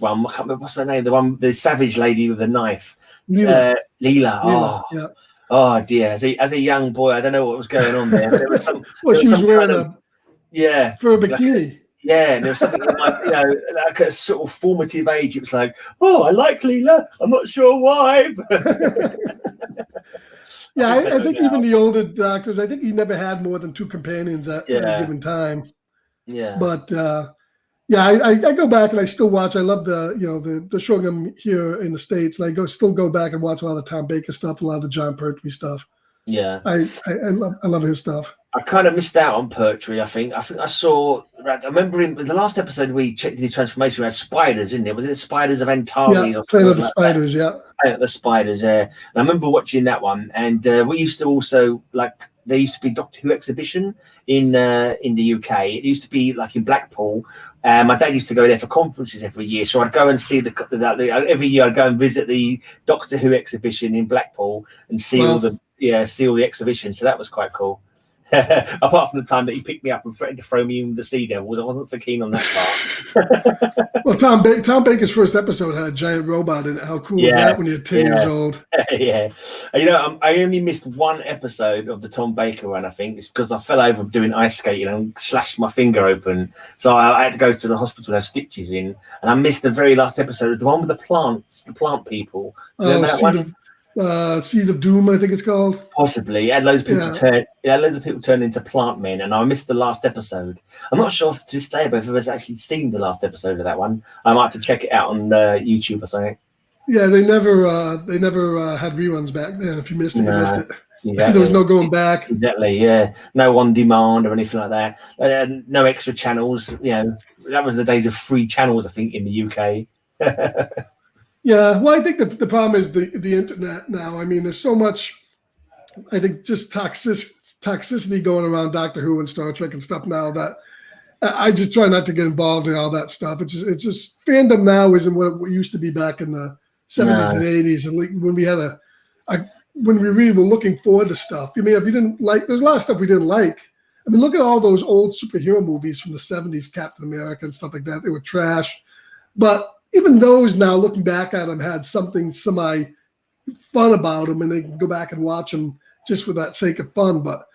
Speaker 2: one, I can't remember what's her name, the savage lady with the knife, Leela. Oh dear. As a young boy, I don't know what was going on there. There was some.
Speaker 1: She was wearing for a bikini.
Speaker 2: And there was something like a sort of formative age. It was like, oh, I like Leela. I'm not sure why.
Speaker 1: Yeah, I think even the older doctors, I think he never had more than 2 companions at a given time.
Speaker 2: Yeah.
Speaker 1: But I go back and I still watch. I love the Shogun here in the States, and I still go back and watch a lot of Tom Baker stuff, a lot of the John Pertwee stuff.
Speaker 2: Yeah.
Speaker 1: I love his stuff.
Speaker 2: I kind of missed out on Pertwee. I saw. I remember in the last episode we checked his transformation. We had spiders, didn't it? Was it the Spiders of Antares?
Speaker 1: Yeah, Planet of the Spiders.
Speaker 2: Planet of the Spiders. Yeah. And I remember watching that one, and we used to also there used to be Doctor Who exhibition in the UK. It used to be like in Blackpool. My dad used to go there for conferences every year, so I'd go and see every year. I'd go and visit the Doctor Who exhibition in Blackpool and see all the exhibition. So that was quite cool. Apart from the time that he picked me up and threatened to throw me in the Sea Devils, I wasn't so keen on that part.
Speaker 1: Well, Tom Baker's first episode had a giant robot in it. How cool is that when you're 10 years old?
Speaker 2: Yeah. I only missed 1 episode of the Tom Baker one, I think. It's because I fell over doing ice skating and slashed my finger open. So I had to go to the hospital to have stitches in. And I missed the very last episode, the one with the plant people. Do you remember that one?
Speaker 1: Seed of Doom, I think it's called.
Speaker 2: Possibly. It had loads of people turn into plant men, and I missed the last episode. I'm not sure to this day if I've ever actually seen the last episode of that one. I might have to check it out on YouTube or something.
Speaker 1: Yeah, they never had reruns back then. If you missed it, you missed it. Exactly. There was no going back.
Speaker 2: Exactly, yeah. No on demand or anything like that. No extra channels. That was the days of free channels, I think, in the UK.
Speaker 1: Yeah, well, I think the problem is the internet now. I mean, there's so much, I think, just toxicity going around Doctor Who and Star Trek and stuff now that I just try not to get involved in all that stuff. It's just fandom now isn't what it used to be back in the 70s and 80s, and when we had when we really were looking forward to stuff. I mean, if you didn't like, there's a lot of stuff we didn't like. I mean, look at all those old superhero movies from the 70s, Captain America and stuff like that. They were trash, but even those now, looking back at them, had something semi-fun about them, and they can go back and watch them just for that sake of fun. But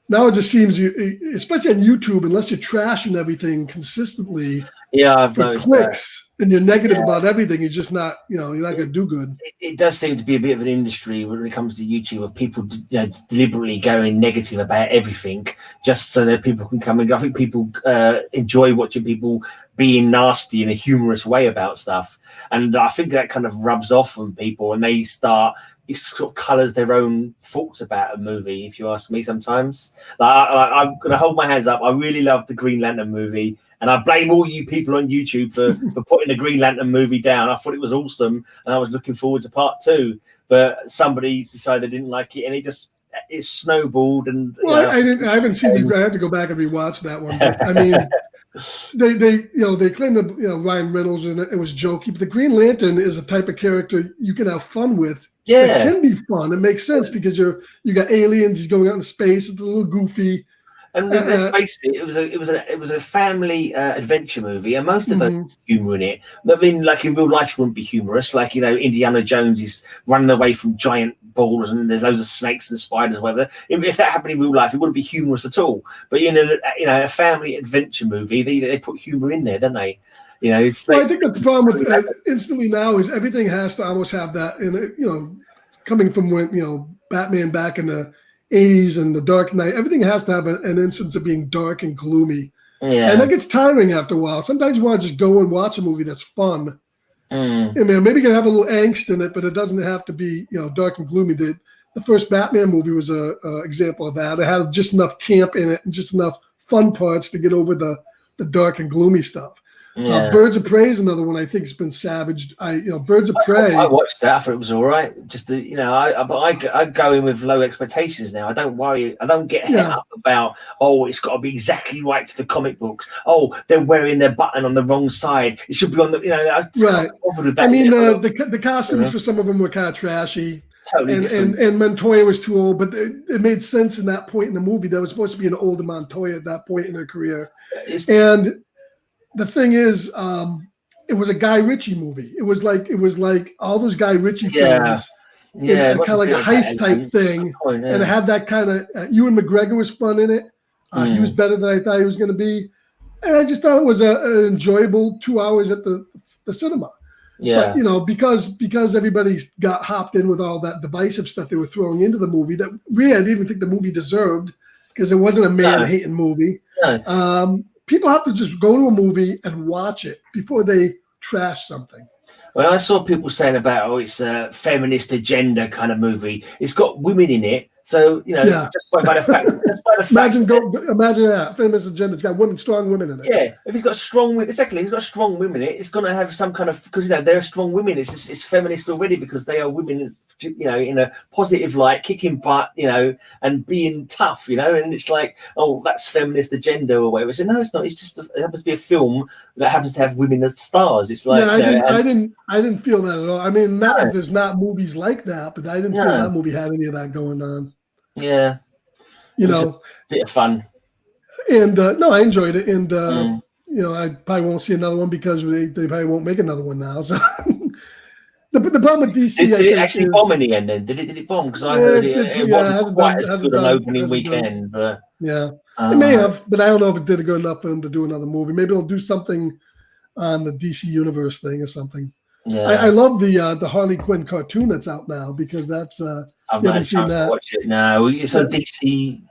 Speaker 1: now it just seems, especially on YouTube, unless you're trashing everything consistently for clicks and you're negative about everything, you're just not, you're not going to do good.
Speaker 2: It does seem to be a bit of an industry when it comes to YouTube of people deliberately going negative about everything just so that people can come in. I think people enjoy watching people being nasty in a humorous way about stuff, and I think that kind of rubs off on people, and it sort of colors their own thoughts about a movie, if you ask me. Sometimes I'm gonna hold my hands up. I really loved the Green Lantern movie, and I blame all you people on YouTube for putting the Green Lantern movie down. I thought it was awesome, and I was looking forward to part 2, but somebody decided they didn't like it, and it snowballed. And
Speaker 1: I haven't seen it. I had to go back and rewatch that one. But, I mean, they claim that Ryan Reynolds and it was jokey, but the Green Lantern is a type of character you can have fun with.
Speaker 2: Yeah,
Speaker 1: it can be fun. It makes sense because you got aliens. He's going out in space. It's a little goofy.
Speaker 2: And let's face it, it was a family adventure movie, and most of the humor in it. I mean, like in real life, it wouldn't be humorous. Like Indiana Jones is running away from giant balls, and there's loads of snakes and spiders, or whatever. If that happened in real life, it wouldn't be humorous at all. But a family adventure movie, they put humor in there, don't they? It's
Speaker 1: I think that's the problem with instantly now is everything has to almost have that. And coming from when Batman back in the 80s and the Dark Knight, everything has to have an instance of being dark and gloomy.
Speaker 2: Yeah.
Speaker 1: And that gets tiring after a while. Sometimes you want to just go and watch a movie that's fun. I mean, maybe you can have a little angst in it, but it doesn't have to be dark and gloomy. The first Batman movie was a example of that. It had just enough camp in it and just enough fun parts to get over the dark and gloomy stuff.
Speaker 2: Yeah.
Speaker 1: Birds of Prey is another one I think has been savaged. Birds of Prey.
Speaker 2: I watched that. I thought it was all right. Just I go in with low expectations now. I don't worry. I don't get hung up about it's got to be exactly right to the comic books. Oh, they're wearing their button on the wrong side. It should be on the. I just can't bother with that.
Speaker 1: I mean, the costumes for some of them were kind of trashy.
Speaker 2: Totally different.
Speaker 1: And Montoya was too old, but it made sense in that point in the movie. That was supposed to be an older Montoya at that point in her career, and. The thing is, it was a Guy Ritchie movie. It was like all those Guy Ritchie films. Kind of like a heist type thing. And it had that kind of Ewan McGregor was fun in it. He was better than I thought he was going to be. And I just thought it was an enjoyable 2 hours at the cinema.
Speaker 2: Yeah.
Speaker 1: But, because everybody got hopped in with all that divisive stuff they were throwing into the movie that really I didn't even think the movie deserved because it wasn't a man-hating movie.
Speaker 2: No.
Speaker 1: People have to just go to a movie and watch it before they trash something.
Speaker 2: Well, I saw people saying about it's a feminist agenda kind of movie. It's got women in it, so just by the fact.
Speaker 1: Imagine that feminist agenda. It's got strong women in it.
Speaker 2: Yeah, if it's got strong women, exactly. It's got strong women in it. It's going to have some kind of because they're strong women. It's feminist already because they are women. In a positive light, kicking butt, and being tough, and it's like, oh, that's feminist agenda or whatever. So no, it's not. It's just it happens to be a film that happens to have women as stars. It's like,
Speaker 1: I didn't feel that at all. I mean, not that there's not movies like that, but I didn't feel that movie had any of that going on.
Speaker 2: Yeah,
Speaker 1: a
Speaker 2: bit of fun.
Speaker 1: And no, I enjoyed it, and I probably won't see another one because they probably won't make another one now. So. The problem with DC,
Speaker 2: did it actually bomb in the end? Then did it bomb? Because I heard it wasn't quite as good an opening weekend, but
Speaker 1: it may have. But I don't know if it did good enough for them to do another movie. Maybe they'll do something on the DC Universe thing or something. Yeah. I love the Harley Quinn cartoon that's out now because that's
Speaker 2: I've not seen that. Watch it. No, it's on DC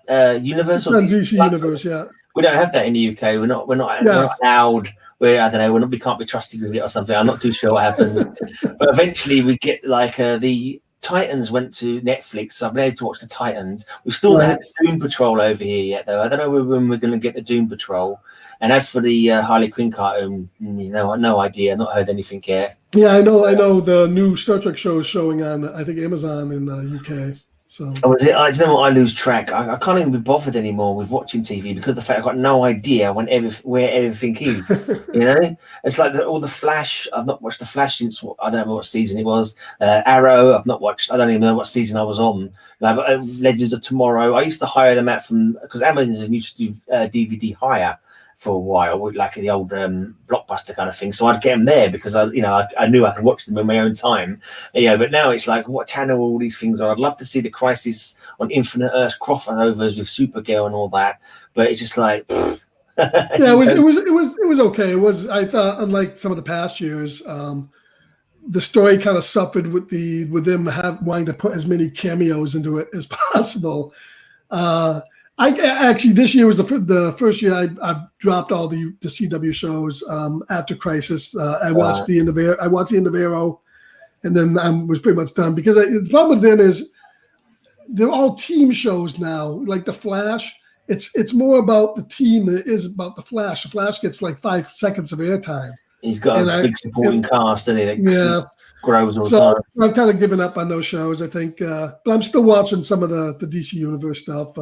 Speaker 2: Universe. It's
Speaker 1: on DC Universe, yeah.
Speaker 2: We don't have that in the UK. We're not allowed. I don't know. We can't be trusted with it or something. I'm not too sure what happens. But eventually, we get like the Titans went to Netflix, so I've been able to watch the Titans. We've still not had Doom Patrol over here yet, though. I don't know when we're going to get the Doom Patrol. And as for the Harley Quinn cartoon, no idea. Not heard anything yet.
Speaker 1: Yeah, I know. The new Star Trek show is showing on, I think, Amazon in the UK. So.
Speaker 2: Was it? I don't know. I lose track. I can't even be bothered anymore with watching TV because of the fact I've got no idea where everything is. It's like all the Flash. I've not watched the Flash since I don't know what season it was. Arrow. I've not watched. I don't even know what season I was on. But Legends of Tomorrow. I used to hire them out because Amazon used to do DVD hire for a while, like the old Blockbuster kind of thing. So I'd get them there because I knew I could watch them in my own time. But now it's like, what channel all these things are? I'd love to see the Crisis on Infinite Earths crossovers with Supergirl and all that, but it's just like,
Speaker 1: yeah, it was okay. It was, I thought, unlike some of the past years, the story kind of suffered with them wanting to put as many cameos into it as possible. I actually, this year was the first year I dropped all the CW shows after Crisis. I watched the end of Arrow, and then I was pretty much done because the problem with them is they're all team shows now. Like the Flash, it's more about the team than it is about the Flash. The Flash gets like 5 seconds of airtime.
Speaker 2: He's got a big supporting cast, doesn't he? That grows all the time.
Speaker 1: I've kind of given up on those shows, I think, but I'm still watching some of the DC Universe stuff.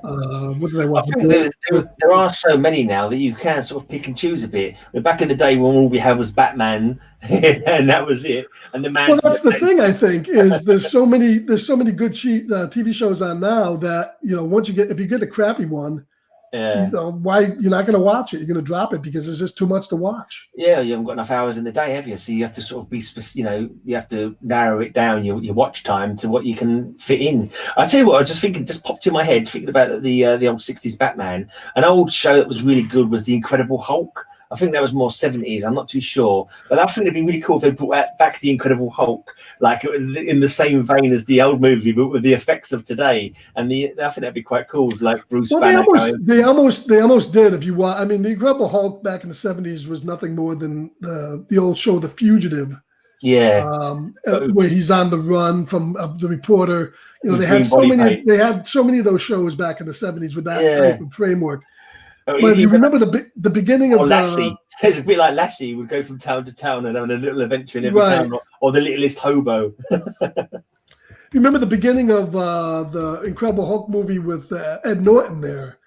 Speaker 1: What did I
Speaker 2: I
Speaker 1: watch?
Speaker 2: think there are so many now that you can sort of pick and choose a bit. But back in the day when all we had was Batman, and that was it, and the man.
Speaker 1: Well, that's the thing. I think is there's so many good cheap TV shows on now that once if you get a crappy one, why you're not going to watch it? You're going to drop it because there's just too much to watch.
Speaker 2: Yeah, you haven't got enough hours in the day, have you? So you have to sort of be, you have to narrow it down your watch time to what you can fit in. I tell you what, I was just thinking, just popped in my head thinking about the old '60s Batman. An old show that was really good was The Incredible Hulk. I think that was more '70s. I'm not too sure, but I think it'd be really cool if they brought back The Incredible Hulk, like in the same vein as the old movie, but with the effects of today. And I think that'd be quite cool, like Bruce Banner.
Speaker 1: They almost did. If you watch, I mean, The Incredible Hulk back in the '70s was nothing more than the old show, The Fugitive.
Speaker 2: Yeah,
Speaker 1: where he's on the run from the reporter. They had so many. They had so many of those shows back in the '70s with that type of framework. But you remember the beginning of
Speaker 2: Lassie. It's a bit like Lassie. He would go from town to town and having a little adventure in every town, or the littlest hobo.
Speaker 1: You remember the beginning of the Incredible Hulk movie with Ed Norton there?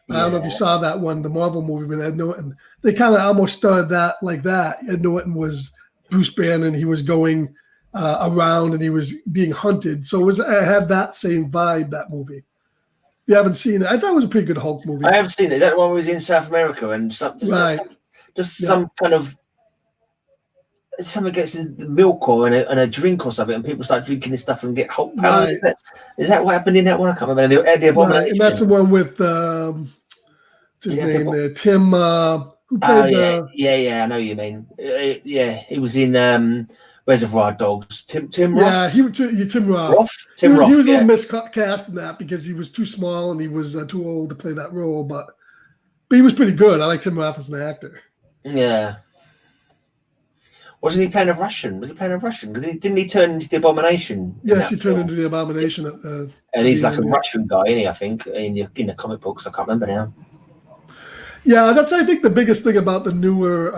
Speaker 1: I don't know if you saw that one, the Marvel movie with Ed Norton. They kind of almost started that like that. Ed Norton was Bruce Banner, and he was going around and he was being hunted. So it had that same vibe, that movie. You haven't seen it. I thought it was a pretty good Hulk movie.
Speaker 2: I haven't seen it. That one was in South America and some kind of someone gets in the milk or in a drink or something, and people start drinking this stuff and get Hulk power. Right. Is that what happened in that one? I can't remember. The Abomination. Right.
Speaker 1: And that's the one with his name there, Tim. Who played?
Speaker 2: Yeah. I know you mean. He was in Reservoir Dogs. Tim Roth.
Speaker 1: Yeah, Tim Roth. He was a little miscast in that because he was too small and he was too old to play that role. But he was pretty good. I like Tim Roth as an actor.
Speaker 2: Yeah. Wasn't he playing a Russian? Was he playing a Russian? Didn't he turn into the Abomination?
Speaker 1: Yes, he turned into the Abomination.
Speaker 2: And he's like a Russian guy, isn't he? I think in the comic books. I can't remember now.
Speaker 1: Yeah, that's I think the biggest thing about the newer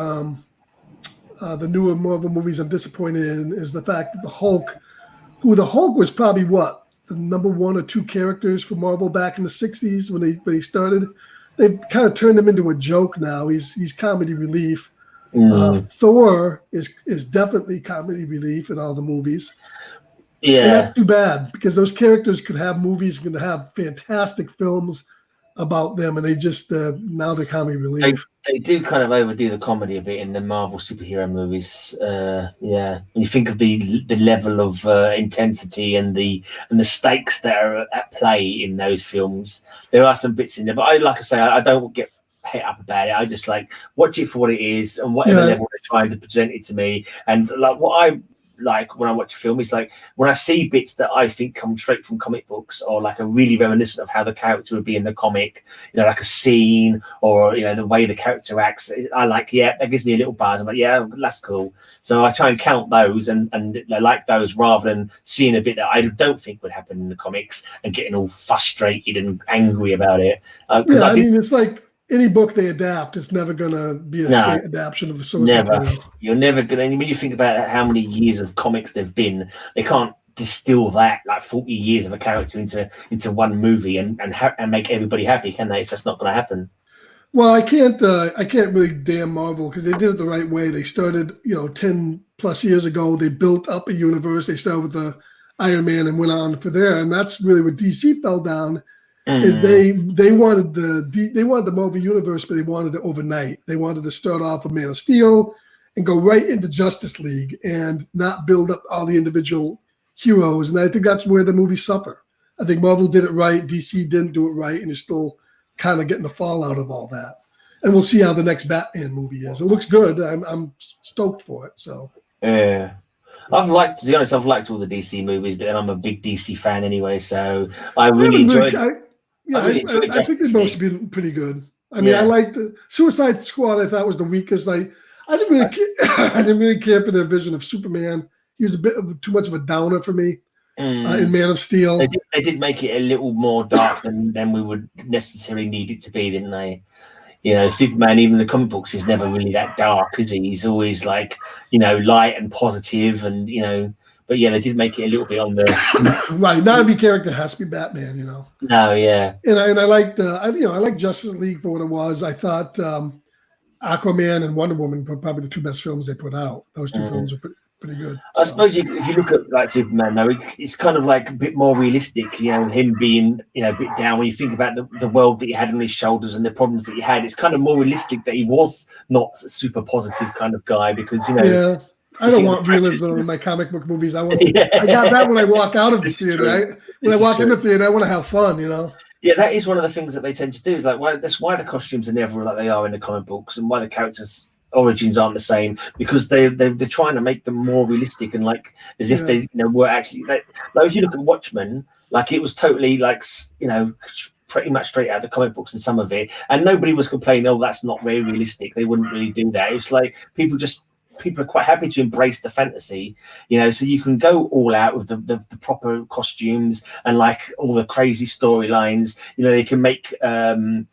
Speaker 1: Marvel movies I'm disappointed in is the fact that the Hulk was probably the number 1 or 2 characters for Marvel back in the '60s when he started. They've kind of turned him into a joke now. He's comedy relief. Thor is definitely comedy relief in all the movies.
Speaker 2: Yeah,
Speaker 1: and that's too bad because those characters could have movies, going to have fantastic films about them, and they just now they're comedy relief.
Speaker 2: They do kind of overdo the comedy a bit in the Marvel superhero movies. When you think of the level of intensity and the stakes that are at play in those films, there are some bits in there. But I don't get hit up about it. I just watch it for what it is and whatever level they're trying to present it to me. And what I like when I watch a film is when I see bits that I think come straight from comic books or are really reminiscent of how the character would be in the comic, like a scene or the way the character acts. I that gives me a little buzz. I'm like, yeah, that's cool. So I try and count those and I like those rather than seeing a bit that I don't think would happen in the comics and getting all frustrated and angry about it.
Speaker 1: It's like any book they adapt, it's never going to be a straight adaptation of the source material.
Speaker 2: You're never going to. When you think about how many years of comics there've been, they can't distill that 40 years of a character into one movie and make everybody happy, can they? It's just not going to happen.
Speaker 1: Well, I can't really damn Marvel because they did it the right way. They started, 10 plus years ago. They built up a universe. They started with the Iron Man and went on for there, and that's really what DC fell down. Is they wanted the Marvel universe, but they wanted it overnight. They wanted to start off with Man of Steel and go right into Justice League and not build up all the individual heroes. And I think that's where the movies suffer. I think Marvel did it right, DC didn't do it right, and you're still kind of getting the fallout of all that. And we'll see how the next Batman movie is. It looks good. I'm stoked for it. So
Speaker 2: yeah. To be honest, I've liked all the DC movies, but I'm a big DC fan anyway, so I really enjoyed it.
Speaker 1: I think they've both been pretty good. I mean, I liked the Suicide Squad. I thought was the weakest. I didn't really care. I didn't really care for their vision of Superman. He was a bit too much of a downer for me in Man of Steel.
Speaker 2: They did make it a little more dark than we would necessarily need it to be, didn't they? Superman, even the comic books, is never really that dark, is he? He's always light and positive, and But yeah, they did make it a little bit on the
Speaker 1: Right, not every character has to be Batman, you know.
Speaker 2: no, yeah,
Speaker 1: And I liked, I like Justice League for what it was. I thought Aquaman and Wonder Woman were probably the two best films they put out. Those two films were pretty good.
Speaker 2: I suppose if you look at like Superman, though, it's kind of like a bit more realistic. You know, him being a bit down. When you think about the world that he had on his shoulders and the problems that he had, it's kind of more realistic that he was not a super positive kind of guy because
Speaker 1: Yeah, I don't want realism in my comic book movies. I got that when I walk out of the theater. When I walk in the theater, I want to have fun.
Speaker 2: Yeah, that is one of the things that they tend to do. Is like that's why the costumes are never like they are in the comic books, and why the characters' origins aren't the same, because they're trying to make them more realistic and like as if they were actually like if you look at Watchmen, like it was totally like pretty much straight out of the comic books in some of it, and nobody was complaining, oh, that's not very realistic. They wouldn't really do that. It's like people are quite happy to embrace the fantasy, so you can go all out with the proper costumes and like all the crazy storylines. They can make the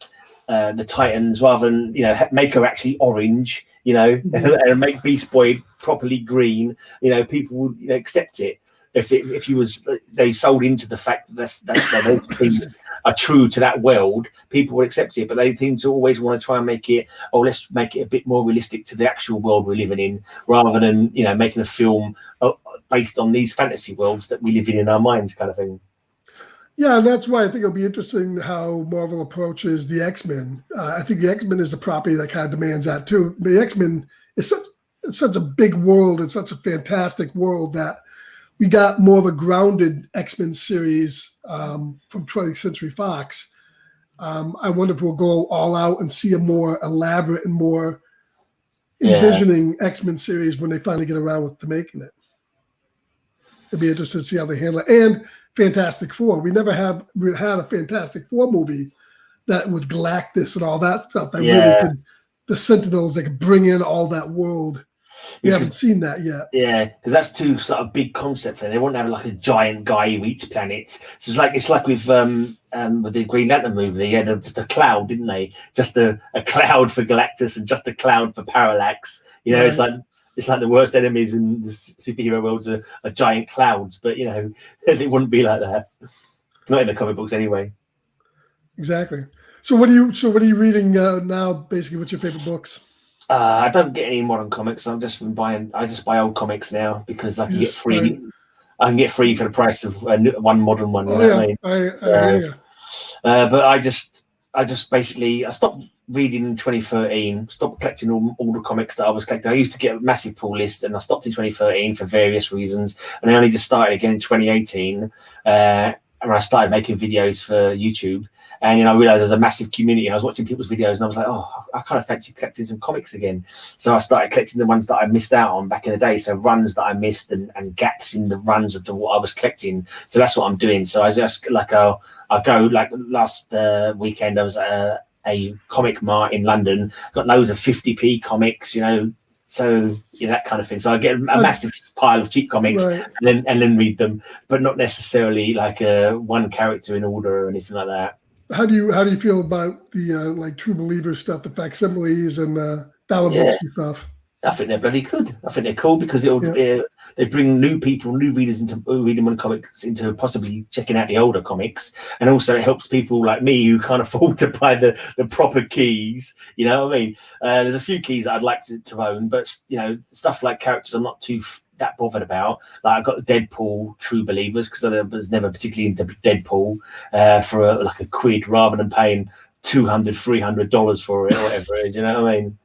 Speaker 2: Titans rather than make her actually orange, and make Beast Boy properly green. People would accept it if you was they sold into the fact that those things are true to that world. People would accept it, but they seem to always want to try and make it. Oh, let's make it a bit more realistic to the actual world we're living in, rather than making a film based on these fantasy worlds that we live in our minds, kind of thing.
Speaker 1: Yeah, and that's why I think it'll be interesting how Marvel approaches the X-Men. I think the X-Men is a property that kind of demands that too. The X-Men is such a big world. It's such a fantastic world that we got more of a grounded X-Men series from 20th Century Fox. I wonder if we'll go all out and see a more elaborate and more envisioning X-Men series when they finally get around to making it. It'd be interesting to see how they handle it. And Fantastic Four. We never had a Fantastic Four movie that with Galactus and all that stuff. That really could, the Sentinels, they could bring in all that world. We haven't seen that yet.
Speaker 2: Yeah, because that's too sort of big concept for them. They want to have like a giant guy who eats planets. So it's like with the Green Lantern movie, they had just a cloud, didn't they? Just a cloud for Galactus and just a cloud for Parallax. It's like the worst enemies in the superhero worlds are giant clouds, but it wouldn't be like that. Not in the comic books anyway.
Speaker 1: Exactly. So what are you reading now? Basically, what's your favorite books?
Speaker 2: I don't get any modern comics. I just buy old comics now because I can get free. I can get free for the price of one modern one.
Speaker 1: I hear you.
Speaker 2: But I just basically I stopped reading in 2013. Stopped collecting all the comics that I was collecting. I used to get a massive pull list, and I stopped in 2013 for various reasons. And I only just started again in 2018. And I started making videos for YouTube, and I realized there's a massive community. And I was watching people's videos, and I was like, oh, I kind of fancy collecting some comics again. So I started collecting the ones that I missed out on back in the day, so runs that I missed and gaps in the runs of what I was collecting. So that's what I'm doing. So I just I'll go like last weekend. I was at a comic mart in London, got loads of 50p comics, So that kind of thing. So I get a massive pile of cheap comics and then read them, but not necessarily like one character in order or anything like that.
Speaker 1: How do you feel about the like True Believer stuff, the facsimiles and dollar books and stuff?
Speaker 2: I think they're bloody good. I think they're cool because they bring new readers into reading one comics into possibly checking out the older comics, and also it helps people like me who can't afford to buy the proper keys. You know what I mean? There's a few keys that I'd like to own, but stuff like characters I'm not too that bothered about. Like I got Deadpool True Believers because I was never particularly into Deadpool for a quid rather than paying $200-$300 for it or whatever. Do you know what I mean?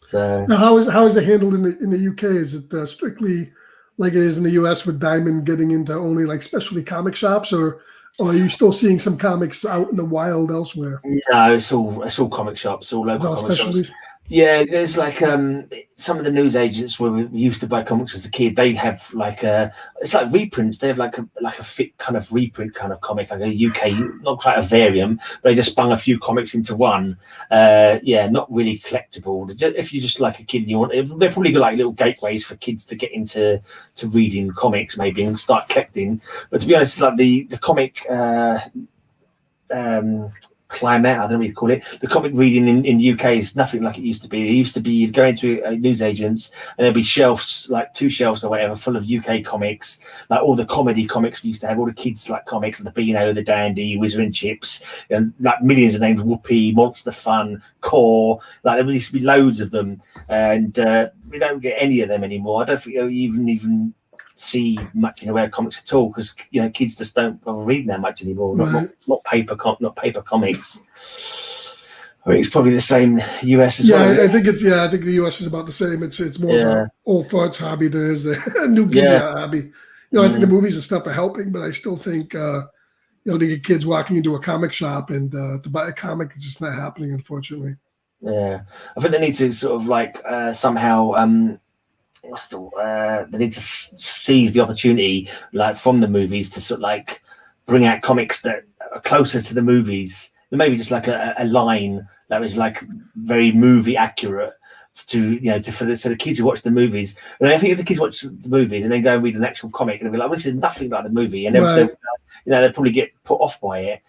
Speaker 2: So
Speaker 1: now, how is it handled in the UK? Is it strictly like it is in the US with Diamond getting into only like specialty comic shops, or are you still seeing some comics out in the wild elsewhere?
Speaker 2: No, it's all comic shops, all local comic shops. Yeah, there's like some of the news agents where we used to buy comics as a kid. They have like it's like reprints. They have like a fit kind of reprint kind of comic, like a UK, not quite a varium, but they just spun a few comics into one. Not really collectible. If you're just like a kid, and you want, they're probably like little gateways for kids to get into reading comics, maybe, and start collecting. But to be honest, like the comic climate, I don't know what you call it. The comic reading in UK is nothing like it used to be. It used to be you'd go into a newsagents and there'd be shelves, like 2 shelves or whatever, full of UK comics, like all the comedy comics we used to have, all the kids like comics, and the Beano, the Dandy, Whizzer and Chips, and like millions of names, Whoopee, Monster Fun, Core, like there used to be loads of them, and we don't get any of them anymore. I don't think you even see much in the way of comics at all, because kids just don't bother reading that much anymore.
Speaker 1: Right.
Speaker 2: Not paper comics. I mean, it's probably the same US as well.
Speaker 1: I think the US is about the same. It's more of an old farts hobby than is the new kid hobby. I think the movies and stuff are helping, but I still think to get kids walking into a comic shop and to buy a comic is just not happening, unfortunately.
Speaker 2: Yeah, I think they need to sort of like somehow they need to seize the opportunity, like from the movies, to sort of like bring out comics that are closer to the movies. Maybe just like a line that was like very movie accurate so the kids who watch the movies. And I think if the kids watch the movies and then go and read an actual comic and they'll be like, well, this is nothing like the movie, and they'll probably get put off by it.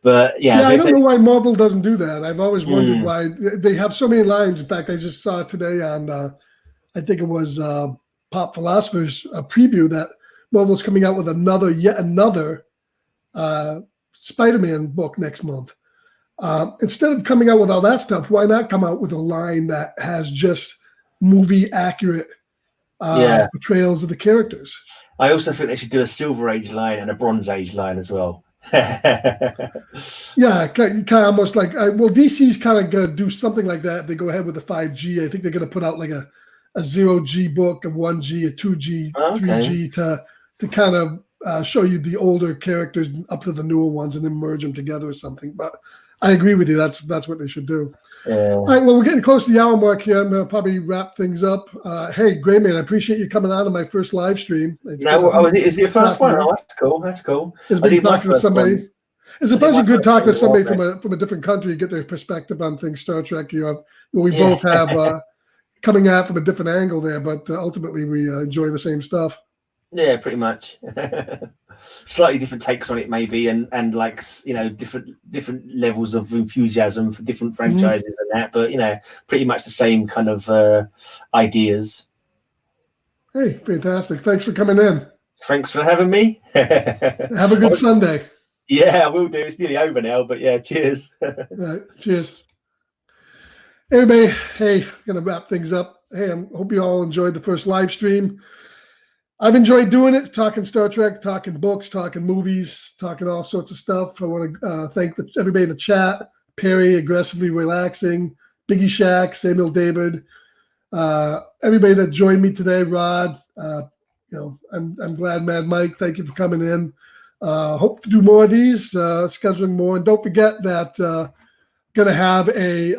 Speaker 2: But
Speaker 1: I don't know why Marvel doesn't do that. I've always wondered why they have so many lines. In fact, I just saw today on I think it was Pop Philosopher's preview that Marvel's coming out with yet another Spider-Man book next month. Instead of coming out with all that stuff, why not come out with a line that has just movie accurate portrayals of the characters?
Speaker 2: I also think they should do a Silver Age line and a Bronze Age line as well.
Speaker 1: Kind of almost like DC's kind of gonna do something like that. If they go ahead with the 5G. I think they're gonna put out like a 0G book, a 1G, a 2G, 3G to kind of show you the older characters up to the newer ones and then merge them together or something. But I agree with you. That's what they should do. All right. Well, we're getting close to the hour mark here. I'm going to probably wrap things up. Hey, Grayman, I appreciate you coming on to my first live stream.
Speaker 2: Is it your first one? Oh, that's cool. That's cool.
Speaker 1: It's been talking to somebody. It's a pleasure good talking to somebody from a different country, get their perspective on things. Star Trek. We both have coming at from a different angle there, but ultimately we enjoy the same stuff.
Speaker 2: Yeah, pretty much. Slightly different takes on it, maybe, and like different levels of enthusiasm for different franchises and that, but pretty much the same kind of ideas.
Speaker 1: Hey, fantastic! Thanks for coming in.
Speaker 2: Thanks for having me.
Speaker 1: Have a good Sunday.
Speaker 2: Yeah, I will do. It's nearly over now, but yeah, cheers.
Speaker 1: All right, cheers. Everybody, hey, gonna wrap things up. Hey, I hope you all enjoyed the first live stream. I've enjoyed doing it, talking Star Trek, talking books, talking movies, talking all sorts of stuff. I want to thank everybody in the chat, Perry, Aggressively Relaxing, Biggie Shack, Samuel David, everybody that joined me today, Rod. I'm glad, Mad Mike, thank you for coming in. Hope to do more of these, scheduling more. And don't forget that going to have a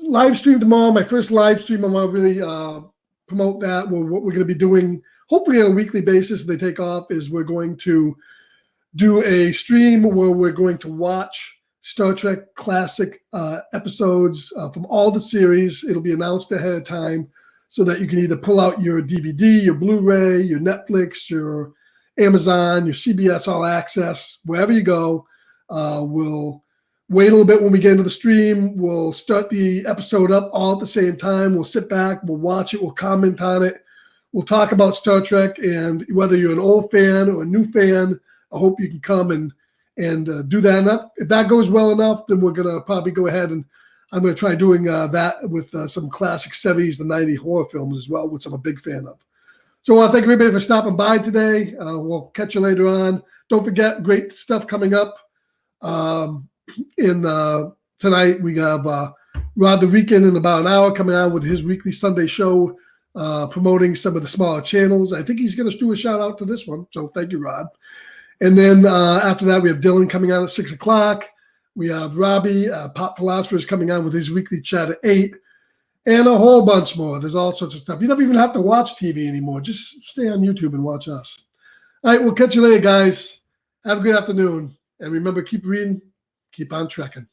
Speaker 1: live stream tomorrow, my first live stream. I want to really promote that. What we're going to be doing, hopefully on a weekly basis, if they take off, is we're going to do a stream where we're going to watch Star Trek classic episodes from all the series. It'll be announced ahead of time so that you can either pull out your DVD, your Blu-ray, your Netflix, your Amazon, your CBS All Access, wherever you go. We'll wait a little bit when we get into the stream. We'll start the episode up all at the same time. We'll sit back, we'll watch it, we'll comment on it. We'll talk about Star Trek, and whether you're an old fan or a new fan, I hope you can come and do that enough. If that goes well enough, then we're going to probably go ahead and I'm going to try doing that with some classic 70s to 90s horror films as well, which I'm a big fan of. So I want to thank everybody for stopping by today. We'll catch you later on. Don't forget, great stuff coming up. Tonight we have Rod the Weekend in about an hour coming out with his weekly Sunday show, promoting some of the smaller channels. I think he's going to do a shout out to this one, so thank you, Rod. And then after that we have Dylan coming out at 6 o'clock. We have Robbie, Pop Philosophers, coming on with his weekly chat at 8, and a whole bunch more. There's all sorts of stuff. You don't even have to watch TV anymore. Just stay on YouTube and watch us. All right, we'll catch you later, guys. Have a good afternoon, and remember, keep reading. Keep on trekking.